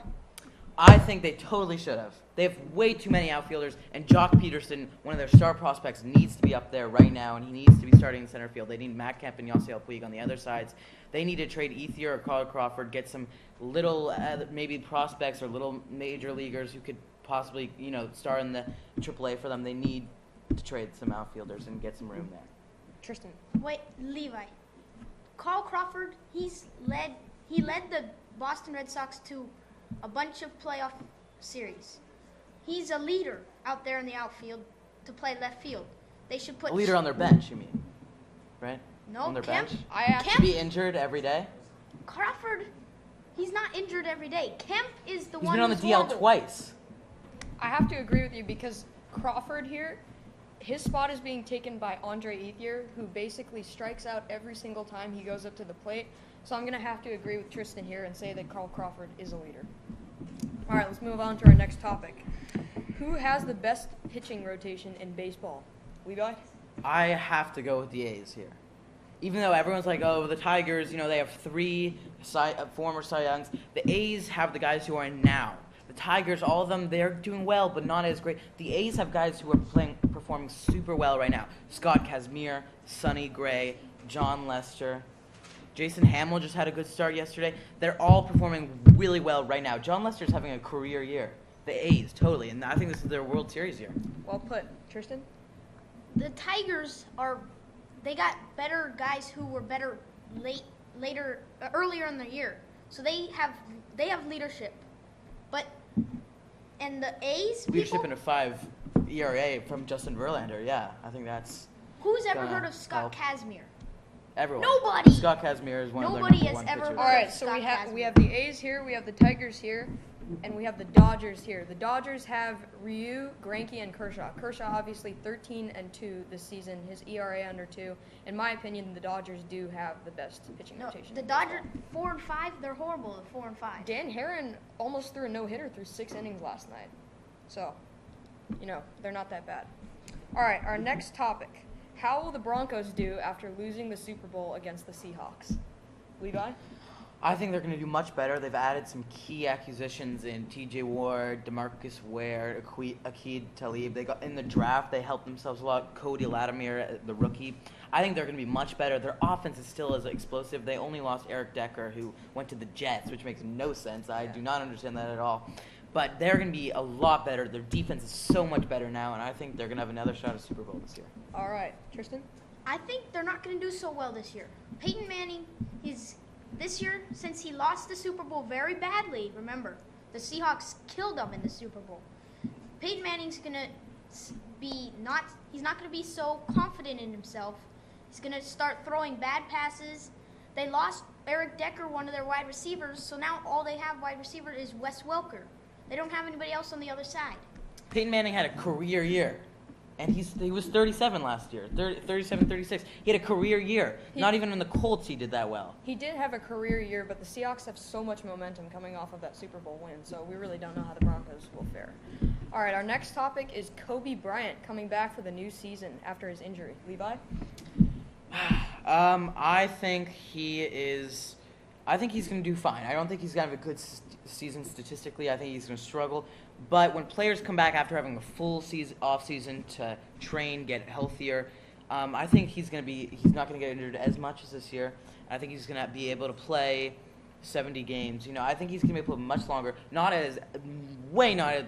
I think they totally should have. They have way too many outfielders, and Jock Peterson, one of their star prospects, needs to be up there right now, and he needs to be starting in center field. They need Matt Kemp and Yasiel Puig on the other sides. They need to trade Ethier or Carl Crawford, get some little maybe prospects or little major leaguers who could possibly, star in the AAA for them. They need to trade some outfielders and get some room there. Tristan. Wait, Levi. Carl Crawford, he led the Boston Red Sox to a bunch of playoff series. He's a leader out there in the outfield to play left field. They should put A leader on their bench, you mean? Right? No, on their Kemp. bench? Kemp. Be injured every day? Crawford, he's not injured every day. Kemp is the He's one been on the who's DL horrible. twice. I have to agree with you because Crawford here, his spot is being taken by Andre Ethier, who basically strikes out every single time he goes up to the plate. So I'm going to have to agree with Tristan here and say that Carl Crawford is a leader. All right, let's move on to our next topic. Who has the best pitching rotation in baseball? Levi? I have to go with the A's here. Even though everyone's like, oh, the Tigers, they have 3 former Cy Youngs. The A's have the guys who are in now. The Tigers, all of them, they're doing well, but not as great. The A's have guys who are performing super well right now. Scott Kazmir, Sonny Gray, John Lester. Jason Hamill just had a good start yesterday. They're all performing really well right now. John Lester's having a career year. The A's, totally. And I think this is their World Series year. Well put. Tristan? The Tigers they got better guys who were better earlier in the year. So they have leadership. And the A's Leadership in a 5 ERA from Justin Verlander. Yeah, I think that's. Who's ever gonna heard of Scott help. Kazmir? Everyone. Nobody. Scott Kazmir is one of Nobody their has number 1 ever pitchers. All right, so we have the A's here, we have the Tigers here, and we have the Dodgers here. The Dodgers have Ryu, Greinke, and Kershaw. Kershaw obviously 13-2 this season, his ERA under 2. In my opinion, the Dodgers do have the best pitching rotation. The Dodgers 4-5, they're horrible at 4-5. Dan Herron almost threw a no-hitter through 6 innings last night. So, they're not that bad. All right, our next topic. How will the Broncos do after losing the Super Bowl against the Seahawks? Levi? I think they're going to do much better. They've added some key acquisitions in T.J. Ward, DeMarcus Ware, Aqib Talib. They got in the draft. They helped themselves a lot. Cody Latimer, the rookie. I think they're going to be much better. Their offense is still as explosive. They only lost Eric Decker, who went to the Jets, which makes no sense. I do not understand that at all. But they're going to be a lot better. Their defense is so much better now, and I think they're going to have another shot at Super Bowl this year. All right. Tristan? I think they're not going to do so well this year. Peyton Manning this year, since he lost the Super Bowl very badly, remember, the Seahawks killed him in the Super Bowl. Peyton Manning's going to he's not going to be so confident in himself. He's going to start throwing bad passes. They lost Eric Decker, one of their wide receivers, so now all they have wide receiver is Wes Welker. They don't have anybody else on the other side. Peyton Manning had a career year. And he was 37 last year, 37, 36. He had a career year. Not even in the Colts he did that well. He did have a career year, but the Seahawks have so much momentum coming off of that Super Bowl win, so we really don't know how the Broncos will fare. All right, our next topic is Kobe Bryant coming back for the new season after his injury. Levi? I think he's going to do fine. I don't think he's going to have a good season statistically. I think he's going to struggle. But when players come back after having a full off season to train, get healthier, I think he's not going to get injured as much as this year. I think he's going to be able to play 70 games. I think he's going to be able to play much longer. Not at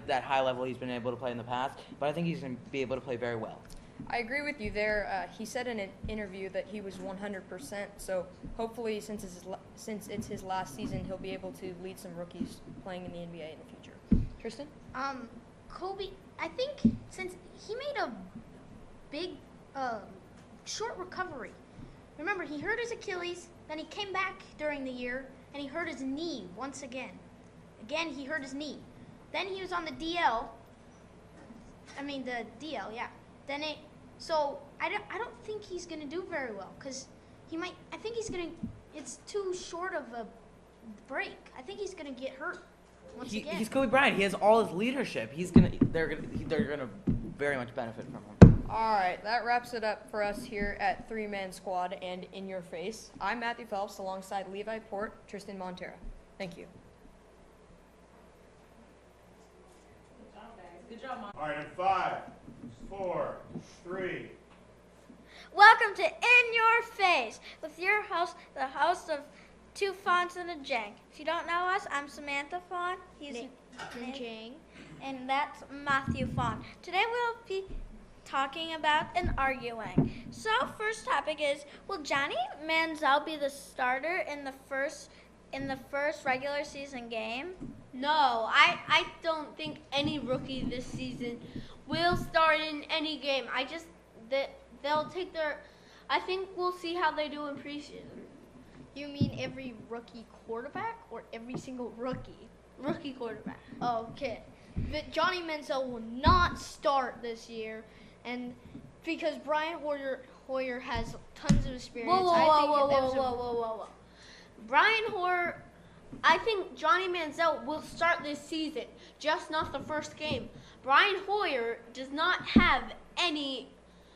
that high level he's been able to play in the past, but I think he's going to be able to play very well. I agree with you there. He said in an interview that he was 100%. So hopefully, since it's his last season, he'll be able to lead some rookies playing in the NBA in the future. Tristan? Kobe, I think since he made a big, short recovery. Remember, he hurt his Achilles, then he came back during the year, and he hurt his knee once again. Again, he hurt his knee. Then he was on the DL. So I don't think he's gonna do very well because it's too short of a break. I think he's gonna get hurt once again. He's Kobe Bryant. He has all his leadership. They're gonna very much benefit from him. All right, that wraps it up for us here at Three Man Squad and In Your Face. I'm Matthew Phelps alongside Levi Port, Tristan Montero. Thank you. Good job, Mom. All right, in 5, 4, 3. Welcome to In Your Face with your host, the host of Two Fawns and a Jang. If you don't know us, I'm Samantha Fawn. He's Jang. And that's Matthew Fawn. Today we'll be talking about and arguing. So first topic is, will Johnny Manziel be the starter in the first regular season game? No, I don't think any rookie this season will start in any game. They'll take I think we'll see how they do in preseason. You mean every rookie quarterback or every single rookie? Rookie quarterback. Okay. But Johnny Manziel will not start this year, and because Brian Hoyer has tons of experience. Whoa. Brian Hoyer, I think Johnny Manziel will start this season, just not the first game. Brian Hoyer does not have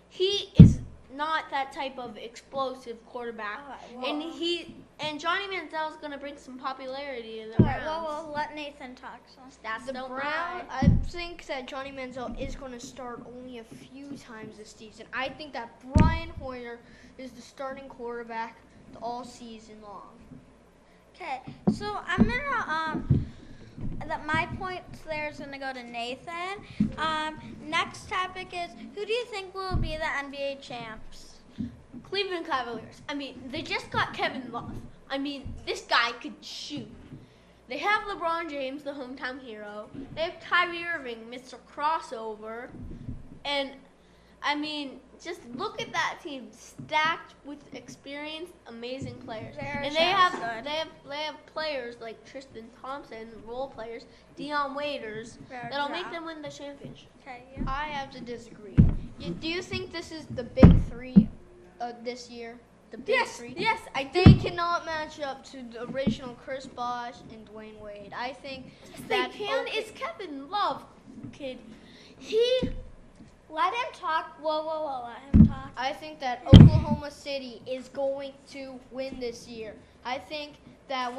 he is not that type of explosive quarterback. And Johnny Manziel is going to bring some popularity to the Browns. Well, let Nathan talk. So. The Browns, I think that Johnny Manziel is going to start only a few times this season. I think that Brian Hoyer is the starting quarterback all season long. Okay, so I'm gonna my point there is gonna go to Nathan. Next topic is, who do you think will be the NBA champs? Cleveland Cavaliers. They just got Kevin Love. This guy could shoot. They have LeBron James, the hometown hero. They have Kyrie Irving, Mr. Crossover. And, just look at that team, stacked with experienced, amazing players. And they have players like Tristan Thompson, role players, Dion Waiters, that'll make them win the championship. Okay, I have to disagree. Do you think this is the big three this year? The big three? Yes, I do. They cannot match up to the original Chris Bosh and Dwayne Wade. I think they can. It's Kevin Love, kid. Let him talk. Whoa, let him talk. I think that Oklahoma City is going to win this year. I think that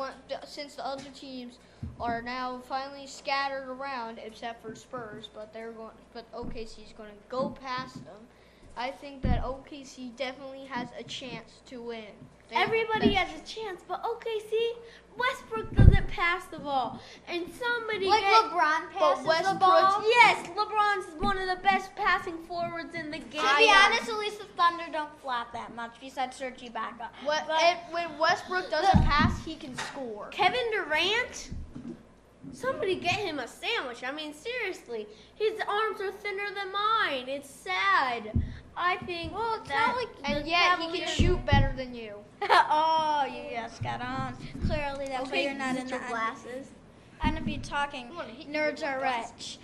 since the other teams are now finally scattered around, except for Spurs, but OKC is going to go past them. I think that OKC definitely has a chance to win. Everybody has a chance, but OKC, Westbrook doesn't pass the ball, and LeBron passes the ball. Yes, LeBron's one of the best passing forwards in the game. To be honest, at least the Thunder don't flop that much. Besides Serge Ibaka. When Westbrook doesn't pass, he can score. Kevin Durant. Somebody get him a sandwich. Seriously, his arms are thinner than mine. It's sad. I think. Well, it's not like. And yet he can shoot better than you. Oh, you just got on. Clearly, that's why you're not in the glasses. I'm gonna be talking. Nerds are rich.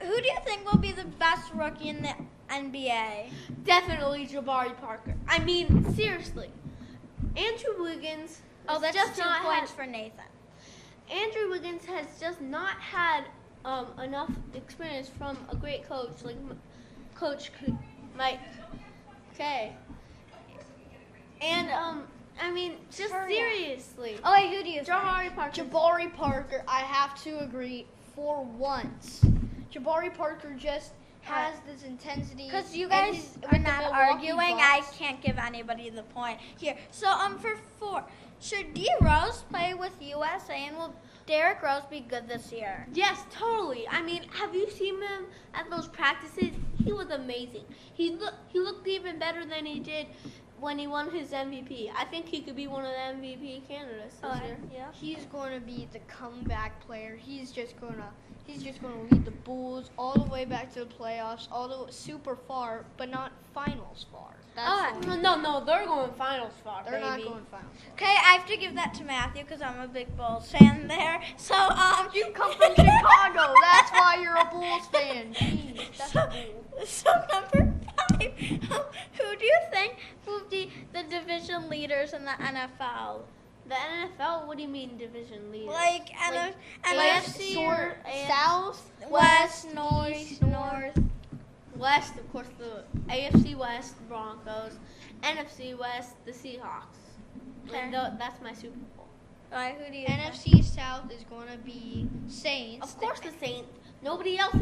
Who do you think will be the best rookie in the NBA? Definitely Jabari Parker. Seriously, Andrew Wiggins. Oh, that's just 2 points for Nathan. Andrew Wiggins has just not had enough experience from a great coach like Coach Mike. Okay. And I mean, just seriously. Oh wait, who do you Jabari Parker. Jabari Parker, I have to agree for once. Jabari Parker just has this intensity. Because you and guys he's are with the not Milwaukee arguing, Bucks. I can't give anybody the point here. So for 4, should D Rose play with USA and will Derrick Rose be good this year? Yes, totally. I mean, have you seen him at those practices? He was amazing. He looked even better than he did when he won his MVP. I think he could be one of the MVP candidates this year. Yeah. He's going to be the comeback player. He's just going to lead the Bulls all the way back to the playoffs, all the way super far, but not finals far. That's No, they're going finals far. They're not baby. going finals. Okay, I have to give that to Matthew because I'm a big Bulls fan there. So You come from Chicago. That's why you're a Bulls fan. Jeez, that's cool. So number 5, who do you think will be the division leaders in the NFL? The NFL? What do you mean division leader? Like NFC or South, West, North. West, of course, the AFC West, the Broncos. NFC West, the Seahawks. And that's my Super Bowl. Alright, who do you NFC South is going to be Saints. Of course, the Saints. Nobody else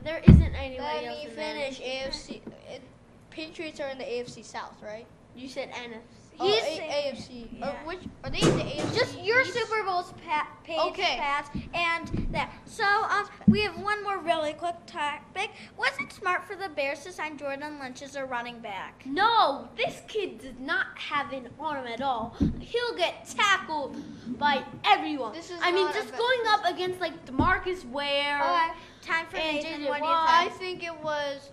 there isn't anybody Let else me in there. finish. Patriots are in the AFC South, right? You said NFC. He's AFC. Yeah. Which are they in the AFC? Just your East? Super Bowl's page Okay. pass and that. So we have one more really quick topic. Was it smart for the Bears to sign Jordan Lynch as a running back? No, this kid does not have an arm at all. He'll get tackled by everyone. This is I mean, not just a- going up against like DeMarcus Ware. Okay, time for And Nathan. JJ What do you Watt. I think? think it was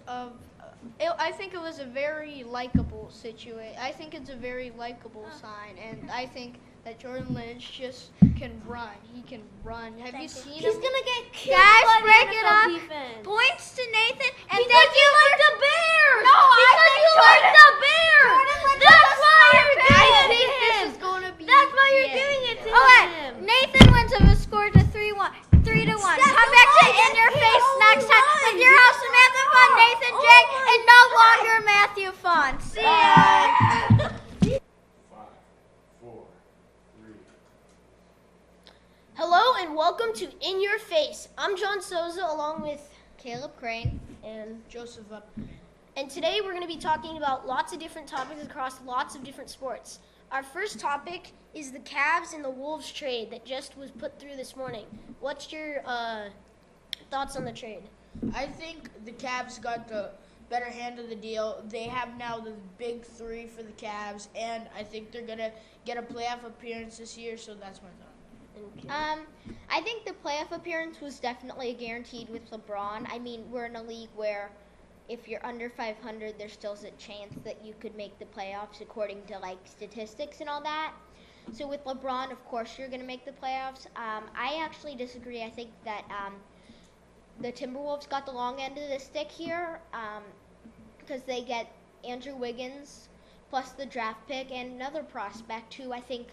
I think it was a very likable situation. I think it's a very likable sign, and I think that Jordan Lynch just can run. He can run. Have you seen He's him? gonna get killed Guys, by the break it NFL up. defense. Points to Nathan and Because thank you you like for the Bears. No, I because think you like Jordan- the Bears. Jordan Lynch That's is a why smart you're back. doing I it think to this him. is going to be. That's why you're yeah. doing it to Okay, him. Nathan wins with a score to 3-1. 3-1. Come back to In Your Face next time with your host Samantha Fun, Nathan Jake, and no longer Matthew Fun. See ya. 5, 4, 3. Hello and welcome to In Your Face. I'm John Souza along with Caleb Crane. and Joseph up. and today we're going to be talking about lots of different topics across lots of different sports. Our first topic is the Cavs and the Wolves trade that just was put through this morning. What's your thoughts on the trade? I think the Cavs got the better hand of the deal. They have now the big 3 for the Cavs, and I think they're going to get a playoff appearance this year, so that's my thought. I think the playoff appearance was definitely guaranteed with LeBron. I mean, we're in a league where if you're under 500, there's still a chance that you could make the playoffs according to like statistics and all that. So with LeBron, of course, you're going to make the playoffs. I actually disagree. I think that the Timberwolves got the long end of the stick here because they get Andrew Wiggins plus the draft pick and another prospect who I think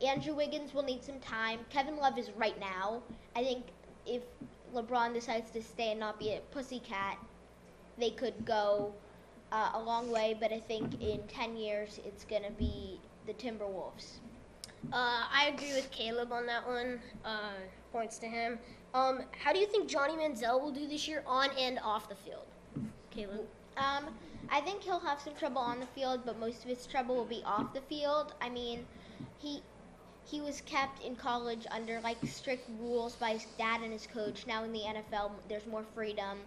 Andrew Wiggins will need some time. Kevin Love is right now. I think if LeBron decides to stay and not be a pussycat, they could go a long way, but I think in 10 years it's going to be the Timberwolves. I agree with Caleb on that one. Points to him. How do you think Johnny Manziel will do this year on and off the field? Caleb? I think he'll have some trouble on the field, but most of his trouble will be off the field. I mean, he was kept in college under like strict rules by his dad and his coach. Now in the NFL, there's more freedom,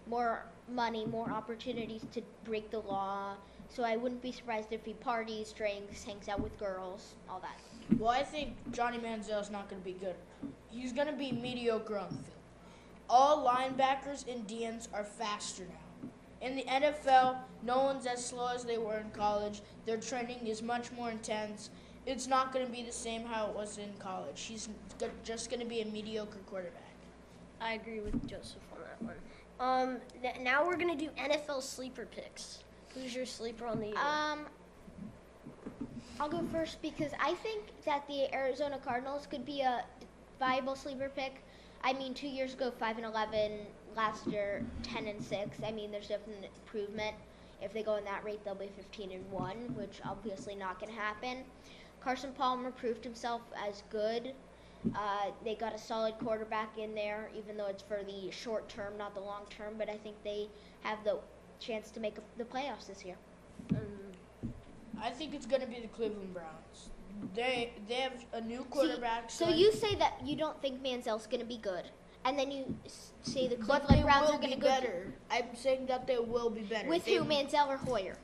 more money, more opportunities to break the law. So I wouldn't be surprised if he parties, drinks, hangs out with girls, all that. Well, I think Johnny Manziel's not going to be good. He's going to be mediocre on the field. All linebackers and DNs are faster now. In the NFL, no one's as slow as they were in college. Their training is much more intense. It's not going to be the same how it was in college. He's just going to be a mediocre quarterback. I agree with Joseph on that one. Now we're going to do NFL sleeper picks. Who's your sleeper on the year? I'll go first because I think that the Arizona Cardinals could be a viable sleeper pick. I mean, 2 years ago, 5-11. Last year, 10-6. I mean, there's definite improvement. If they go in that rate, they'll be 15-1, which obviously not going to happen. Carson Palmer proved himself as good. They got a solid quarterback in there, even though it's for the short term, not the long term. But I think they have the chance to make the playoffs this year. I think it's going to be the Cleveland Browns. They have a new quarterback. So you say that you don't think Manziel's going to be good, and then you say the But Cleveland they Browns will are going be to go better. I'm saying that they will be better. with They- who, Manziel or Hoyer?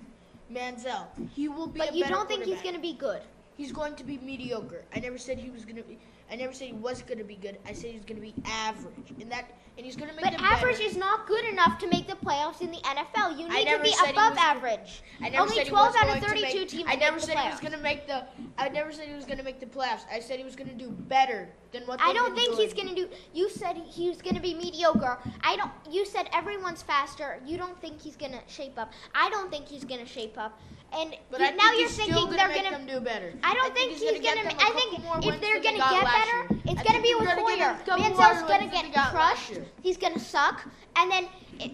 Manziel. He will be. But a you better don't think he's quarterback. going to be good. He's going to be mediocre. I never said he was going to be. I never said he was going to be good. I said he's going to be average, and he's going to make But them average better. is not good enough to make the playoffs in the NFL. You I need to never be said he above was- average. I never Only said he 12 was out going of to 32 make, teams I never make the said he was playoffs. going to make the. I never said he was going to make the playoffs. I said he was going to do better than what. I they've don't been think doing. he's going to do. You said he was going to be mediocre. I don't. You said everyone's faster. You don't think he's going to shape up. I don't think he's going to shape up. And But you- I think now you're he's still thinking gonna they're make going them do better. I don't think he's gonna going to. get them a I couple think more if wins they're than going they to got get last better, year. it's I going to think be they're with gonna get Hoyer. a couple more Manziel's going wins to than they get got last crushed. year. He's going to suck, and then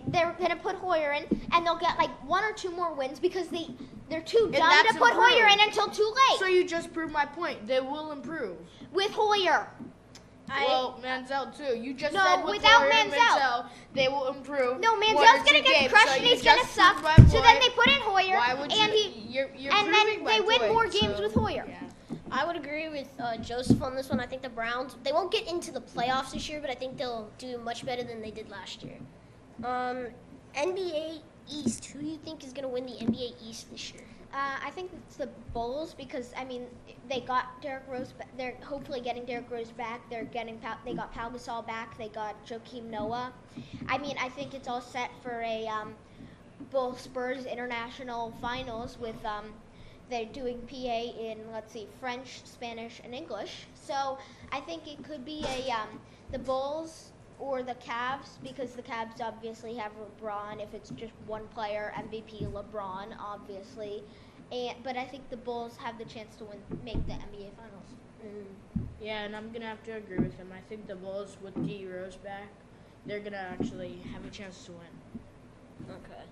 they're going to put Hoyer in, and they'll get like 1 or 2 more wins because they're too And dumb that's to put Hoyer in improved. until too late. So you just proved my point. They will improve. With Hoyer. Well, Manziel too. You just No, said with without Hoyer and Manziel. they will improve. No, 1 or Manziel's 2 gonna get games. crushed So and you he's gonna just suck. proved my So then point. they put in Hoyer, Why would and you? You're and proving then my they win point, more games so- with Hoyer. Yeah. I would agree with Joseph on this one. I think the Browns, they won't get into the playoffs this year, but I think they'll do much better than they did last year. NBA East. Who do you think is going to win the NBA East this year? I think it's the Bulls because I mean they got Derrick Rose. They're hopefully getting Derrick Rose back. They got Pau Gasol back. They got Joakim Noah. I mean I think it's all set for a Bull Spurs International Finals with they're doing PA in French, Spanish, and English. So I think it could be the Bulls or the Cavs because the Cavs obviously have LeBron. If it's just one player, MVP LeBron, obviously. But I think the Bulls have the chance to make the NBA Finals. Yeah, and I'm gonna have to agree with him. I think the Bulls with D Rose back, they're gonna actually have a chance to win. Okay.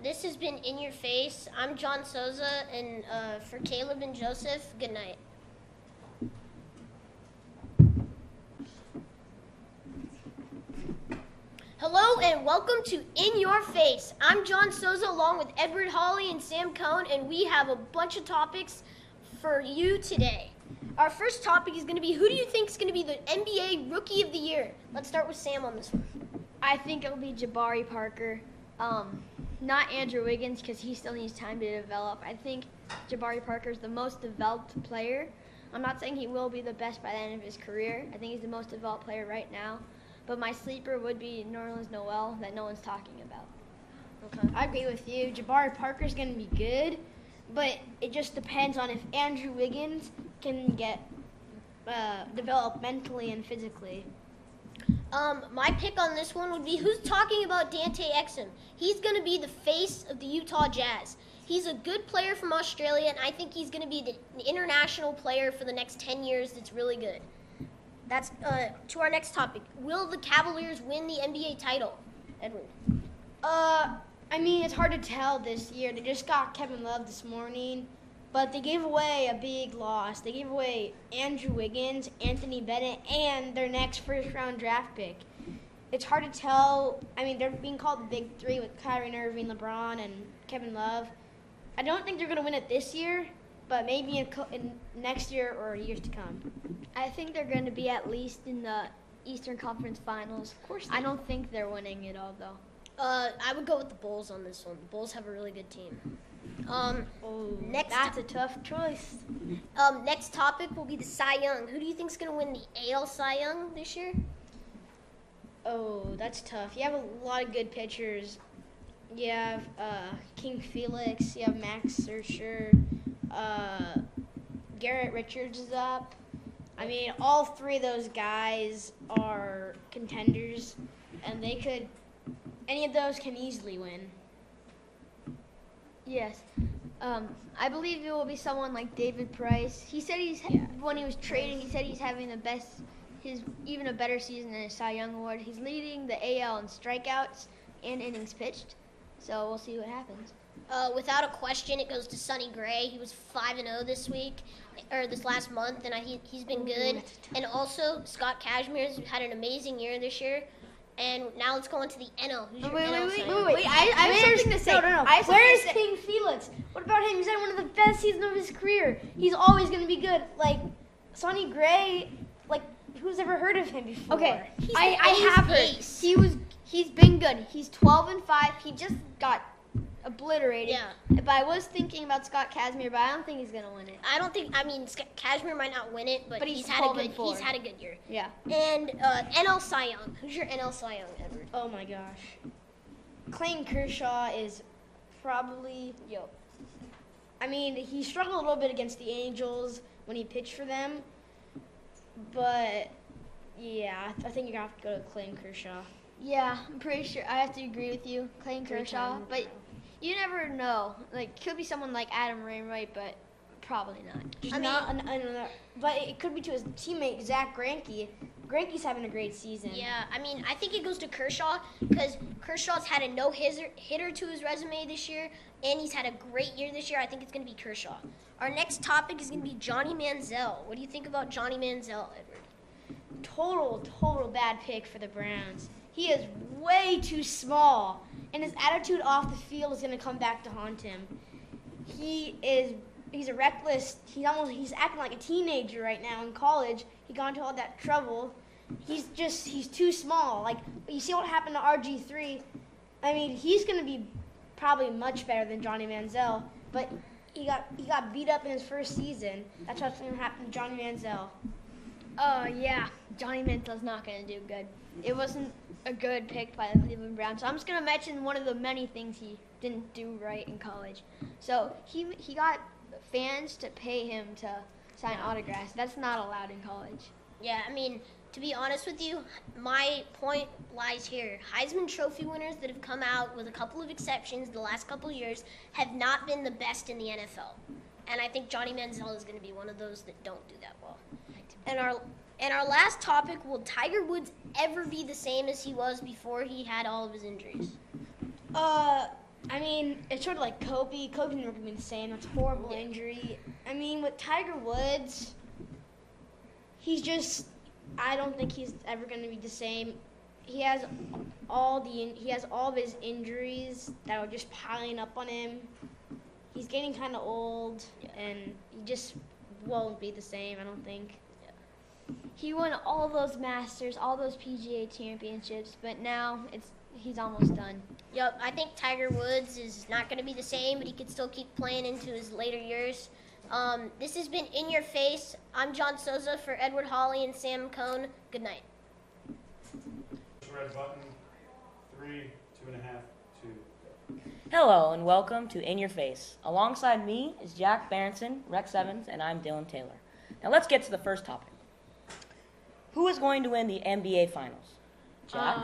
This has been In Your Face. I'm John Souza, and for Caleb and Joseph, good night. Hello and welcome to In Your Face. I'm John Souza along with Edward Hawley and Sam Cohn, and we have a bunch of topics for you today. Our first topic is going to be, who do you think is going to be the NBA Rookie of the Year? Let's start with Sam on this one. I think it'll be Jabari Parker. Not Andrew Wiggins because he still needs time to develop. I think Jabari Parker is the most developed player. I'm not saying he will be the best by the end of his career. I think he's the most developed player right now. But my sleeper would be Nerlens Noel that no one's talking about. Okay. I agree with you. Jabari Parker's going to be good, but it just depends on if Andrew Wiggins can get develop mentally and physically. My pick on this one would be, who's talking about Dante Exum? He's going to be the face of the Utah Jazz. He's a good player from Australia, and I think he's going to be the international player for the next 10 years that's really good. That's to our next topic. Will the Cavaliers win the NBA title? Edward. I mean, it's hard to tell this year. They just got Kevin Love this morning, but they gave away a big loss. They gave away Andrew Wiggins, Anthony Bennett, and their next first-round draft pick. It's hard to tell. I mean, they're being called the Big Three with Kyrie Irving, LeBron, and Kevin Love. I don't think they're going to win it this year, but maybe in next year or years to come. I think they're going to be at least in the Eastern Conference Finals. Of course. I don't think they're winning it all, though. I would go with the Bulls on this one. The Bulls have a really good team. That's a tough choice. Next topic will be the Cy Young. Who do you think is going to win the AL Cy Young this year? Oh, that's tough. You have a lot of good pitchers. You have King Felix. You have Max Scherzer. Garrett Richards is up. I mean, all three of those guys are contenders, and any of those can easily win. Yes. I believe it will be someone like David Price. He said when he was trading, he said he's having even a better season than his Cy Young Award. He's leading the AL in strikeouts and innings pitched. So we'll see what happens. Without a question, it goes to Sonny Gray. He was 5-0 this week, or this last month, and he's been good. And also, Scott Cashmere's had an amazing year this year. And now let's go on to the NL. Who's your NL side? Wait. I have something to say. No. Where's King Felix? What about him? He's had one of the best seasons of his career. He's always going to be good. Like, Sonny Gray, like, who's ever heard of him before? Okay, He's I have heard. He's been good. He's 12-5. He just got obliterated. Yeah. But I was thinking about Scott Kazmir, but I don't think he's gonna win it. I don't think. I mean, Cashmere might not win it, but But he's he's had a 12-4. He's had a good year. Yeah. And NL Cy Young. Who's your NL Cy Young, Edward? Oh my gosh. Clayton Kershaw is probably, I mean, he struggled a little bit against the Angels when he pitched for them. But, yeah, I think you're going to have to go to Clayton Kershaw. Yeah, I'm pretty sure. I have to agree with you, Clayton Kershaw. But you never know. Like, could be someone like Adam Wainwright, but probably not. But it could be to his teammate, Zach Greinke. Greinke's having a great season. Yeah, I mean, I think it goes to Kershaw because Kershaw's had a no-hitter to his resume this year, and he's had a great year this year. I think it's going to be Kershaw. Our next topic is going to be Johnny Manziel. What do you think about Johnny Manziel, Edward? Total bad pick for the Browns. He is way too small, and his attitude off the field is going to come back to haunt him. He's a reckless. He's acting like a teenager right now in college. He got into all that trouble. He's too small. Like, you see what happened to RG3. I mean, he's going to be probably much better than Johnny Manziel, but he got beat up in his first season. That's what's going to happen to Johnny Manziel. Yeah, Johnny Manziel's not going to do good. It wasn't a good pick by the Cleveland Browns. So I'm just going to mention one of the many things he didn't do right in college. So he got fans to pay him to sign autographs. That's not allowed in college. Yeah, I mean, to be honest with you, my point lies here. Heisman Trophy winners that have come out, with a couple of exceptions, the last couple of years, have not been the best in the NFL. And I think Johnny Manziel is going to be one of those that don't do that well. And our last topic, will Tiger Woods ever be the same as he was before he had all of his injuries? I mean, it's sort of like Kobe. Kobe's never going to be the same. That's a horrible injury. I mean, with Tiger Woods, I don't think he's ever going to be the same. He has all of his injuries that are just piling up on him. He's getting kind of old, and he just won't be the same, I don't think. He won all those Masters, all those PGA championships, but now he's almost done. Yep, I think Tiger Woods is not going to be the same, but he could still keep playing into his later years. This has been In Your Face. I'm John Souza for Edward Hawley and Sam Cohn. Good night. Red button. 3, 2.5, 2. Hello and welcome to In Your Face. Alongside me is Jack Berenson, Rex Evans, and I'm Dylan Taylor. Now let's get to the first topic. Who is going to win the NBA Finals? Jack?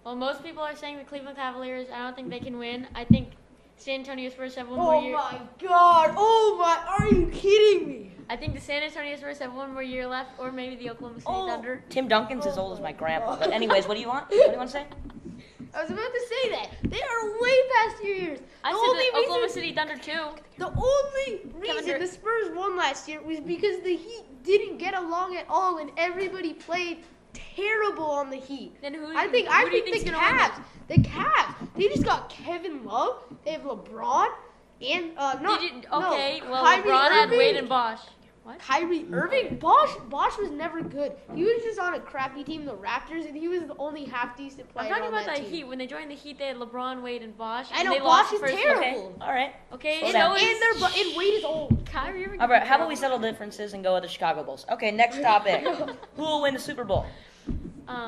Well, most people are saying the Cleveland Cavaliers. I don't think they can win. I think San Antonio Spurs have one more year. Oh my God! Oh my! Are you kidding me? I think the San Antonio Spurs have one more year left, or maybe the Oklahoma City Thunder. Tim Duncan's as old as my grandpa. But anyways, what do you want? What do you want to say? I was about to say that. They are way past your years. I said the Oklahoma City Thunder too. The only reason the Spurs won last year was because the Heat didn't get along at all, and everybody played terrible on the Heat. Then I think the Cavs. The Cavs. They just got Kevin Love. They have LeBron and Kyrie LeBron Irving. had Wade and Bosh. What? Kyrie Irving. Bosh was never good. He was just on a crappy team, the Raptors, and he was the only half decent player. I'm talking on about that the team. Heat. When they joined the Heat, they had LeBron, Wade, and Bosh. I know they Bosh lost is the first terrible. Okay, all right. Okay, Slow down. And Wade is old. Kyrie Irving. All right, how about we settle differences and go with the Chicago Bulls? Okay, next topic. Who will win the Super Bowl?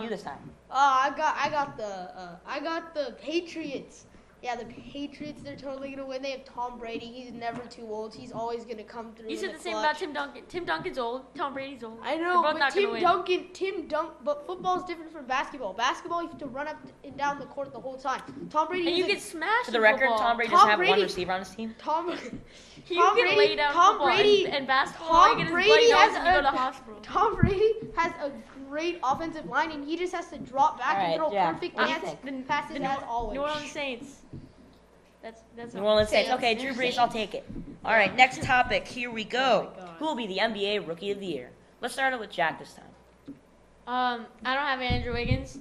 You this time. I got the Patriots. Yeah, the Patriots, they're totally going to win. They have Tom Brady. He's never too old. He's always going to come through. You said the same about Tim Duncan. Tim Duncan's old. Tom Brady's old. I know, They're both but not gonna win. but football is different from basketball. Basketball, you have to run up and down the court the whole time. Tom Brady. And you get smashed. For the record, Tom Brady doesn't have one receiver on his team. You can lay down football and basketball. All you get is bloody nose and you go to the hospital. Tom Brady has a great offensive line, and he just has to drop back and throw perfect passes as always. New Orleans Saints. That's New Orleans Saints. Saints. Okay, Drew Brees, I'll take it. All right, next topic. Here we go. Who will be the NBA Rookie of the Year? Let's start it with Jack this time. I don't have Andrew Wiggins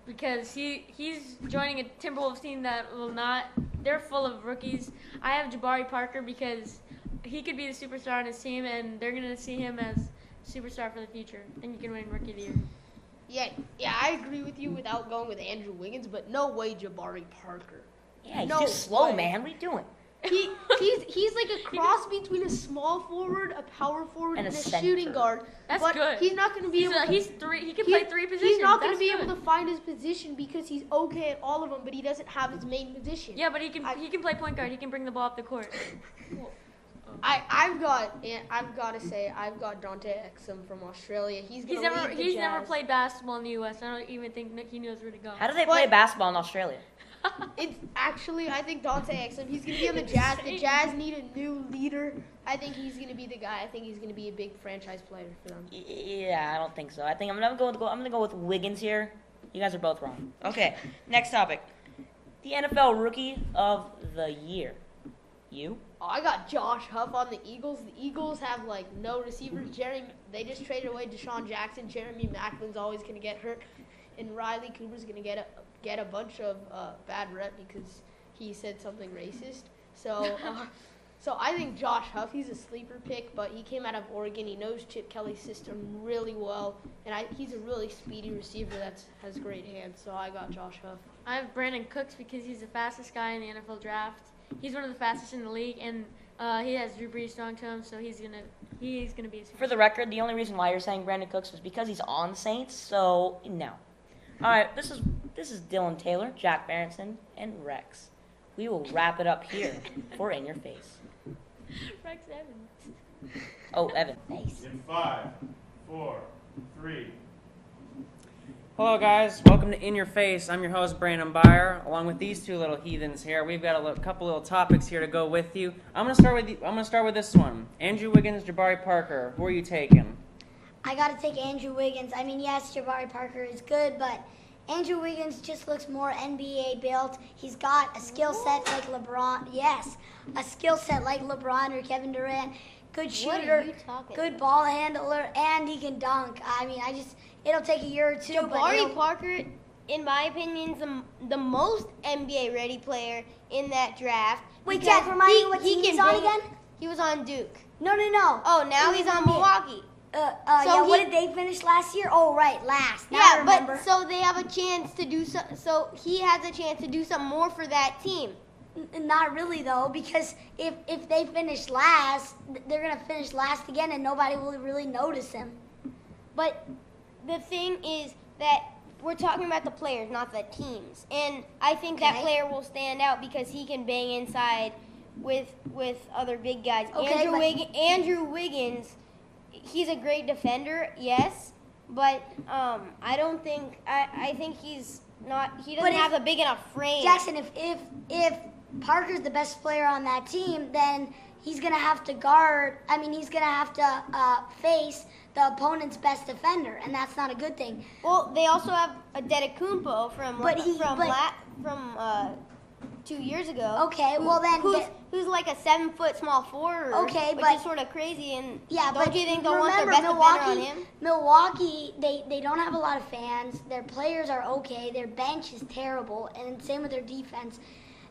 because he's joining a Timberwolves team that will not. They're full of rookies. I have Jabari Parker because he could be the superstar on his team, and they're gonna see him as superstar for the future. And you can win Rookie of the Year. Yeah, I agree with you without going with Andrew Wiggins, but no way Jabari Parker. Yeah, he's No just slow, way. man. What are you doing? He's like a cross between a small forward, a power forward, And and a a center. shooting guard. That's but good. He's not going to be able. He's three. He can play three positions. He's not going to That's be good. able to find his position because he's okay at all of them, but he doesn't have his main position. Yeah, but he can play point guard. He can bring the ball up the court. I've got to say I've got Dante Exum from Australia. He's never played basketball in the U.S. I don't even think he knows where to go. How do they play basketball in Australia? It's actually, I think Dante Exum, he's going to be on the Jazz. The Jazz need a new leader. I think he's going to be the guy. I think he's going to be a big franchise player for them. Yeah, I don't think so. I think I'm gonna go with Wiggins here. You guys are both wrong. Okay, next topic. The NFL Rookie of the Year. You? Oh, I got Josh Huff on the Eagles. The Eagles have like no receivers. They just traded away Deshaun Jackson. Jeremy Macklin's always going to get hurt, and Riley Cooper's going to get a bunch of bad rep because he said something racist. So I think Josh Huff, he's a sleeper pick, but he came out of Oregon. He knows Chip Kelly's system really well, and he's a really speedy receiver that has great hands. So I got Josh Huff. I have Brandon Cooks because he's the fastest guy in the NFL draft. He's one of the fastest in the league, and he has Drew Brees strong to him, so he's gonna be a superstar. For the record, the only reason why you're saying Brandon Cooks was because he's on the Saints, so no. All right, this is Dylan Taylor, Jack Berenson, and Rex. We will wrap it up here for In Your Face. Rex Evans. Oh, Evan. Nice. In 5, 4, 3. Hello guys, welcome to In Your Face. I'm your host Brandon Byer. Along with these two little heathens here, we've got a couple little topics here to go with you. I'm gonna start with this one. Andrew Wiggins, Jabari Parker. Who are you taking? I got to take Andrew Wiggins. I mean, yes, Jabari Parker is good, but Andrew Wiggins just looks more NBA built. He's got a skill set like LeBron. Yes, a skill set like LeBron or Kevin Durant. Good shooter, good ball handler, and he can dunk. I mean, it'll take a year or two. Jabari Parker, in my opinion, is the most NBA ready player in that draft. Wait, Jack, remind me what team he's on again? He was on Duke. No. Oh, now he's on Milwaukee. What did they finish last year? Oh, right, last. Now I Yeah, remember. but so they have a chance to do so he has a chance to do something more for that team. Not really, though, because if they finish last, they're going to finish last again, and nobody will really notice him. But the thing is that we're talking about the players, not the teams. And I think that player will stand out because he can bang inside with other big guys. Okay, Andrew Wiggins, he's a great defender, yes, but I don't think I think he's not. He doesn't have a big enough frame. Jackson, if Parker's the best player on that team, then he's gonna have to guard. I mean, he's gonna have to face the opponent's best defender, and that's not a good thing. Well, they also have a Antetokounmpo from 2 years ago. Okay, well then, who's like a 7 foot small forward. Okay, which but is sort of crazy. And yeah, don't but you think they'll want their remember, best defender on him? Milwaukee, they don't have a lot of fans. Their players are okay. Their bench is terrible, and same with their defense.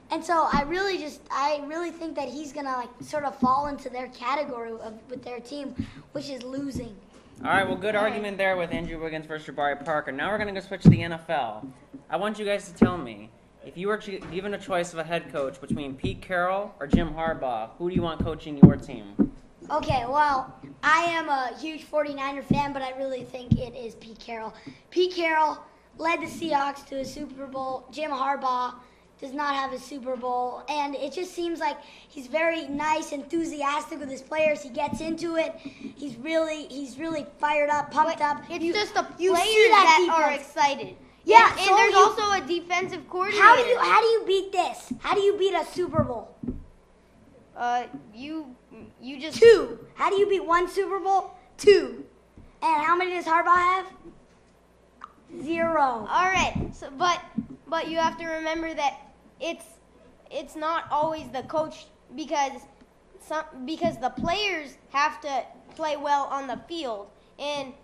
And so I really think that he's gonna sort of fall into their category with their team, which is losing. All right, well, good argument there with Andrew Wiggins versus Jabari Parker. Now we're going to go switch to the NFL. I want you guys to tell me, if you were given a choice of a head coach between Pete Carroll or Jim Harbaugh, who do you want coaching your team? Okay, well, I am a huge 49er fan, but I really think it is Pete Carroll. Pete Carroll led the Seahawks to a Super Bowl. Jim Harbaugh does not have a Super Bowl, and it just seems like he's very nice, enthusiastic with his players. He gets into it. He's really fired up, pumped up. It's just the you players see that that are defense. excited. Yeah, and so there's you- also a defensive coordinator. How do you beat this? How do you beat a Super Bowl? You just 2. How do you beat one Super Bowl? 2. And how many does Harbaugh have? 0. All right. So, but you have to remember that it's it's not always the coach because the players have to play well on the field. And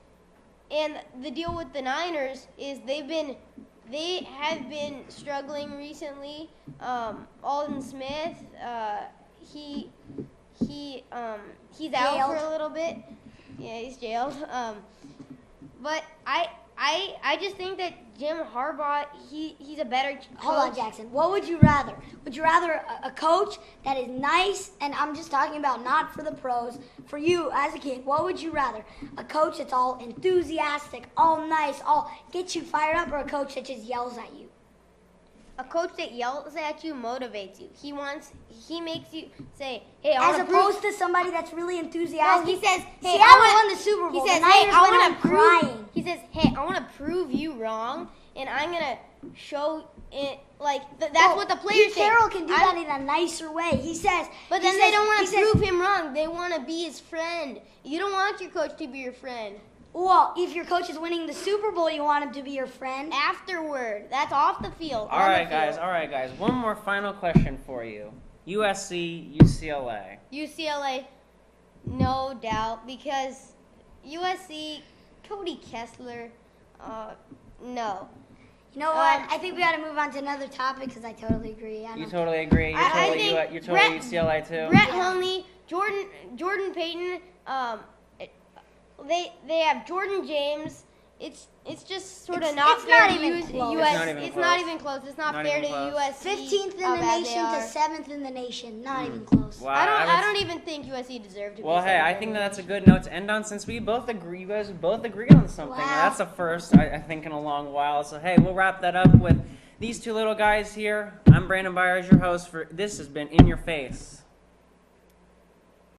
the deal with the Niners is they have been struggling recently. Alden Smith, he's out for a little bit. Yeah, he's jailed. But I just think that Jim Harbaugh, he's a better coach. Hold on, Jackson. What would you rather? Would you rather a coach that is nice, and I'm just talking about not for the pros, for you as a kid, what would you rather? A coach that's all enthusiastic, all nice, all gets you fired up, or a coach that just yells at you? A coach that yells at you motivates you. He makes you say, "Hey, as opposed to somebody that's really enthusiastic. No, he says, "Hey, I won the Super Bowl." He says, the "Hey, Niners I went want out to prove." crying. He says, "Hey, I want to prove you wrong, and I'm gonna show it." Like that's what the players Pete say. Carroll can do that in a nicer way. He says, but then they don't want to prove him wrong. They want to be his friend. You don't want your coach to be your friend. Well, if your coach is winning the Super Bowl, you want him to be your friend. Afterward, that's off the field. All right, guys. One more final question for you. USC, UCLA. UCLA, no doubt, because USC, Cody Kessler, no. You know what? I think we got to move on to another topic because I totally agree. You totally agree. You're totally UCLA too. Brett Hundley, Jordan Payton. They have Jordan James. It's just sort of not fair to US. It's not even close. It's not fair to USC. 15th in the nation to 7th in the nation. Not even close. Wow, I don't even think USC deserved to be. Well, hey, I think that's a good note to end on since we both agree. You guys both agree on something. Wow. That's a first, I think, in a long while. So hey, we'll wrap that up with these two little guys here. I'm Brandon Byers, your host. This has been In Your Face.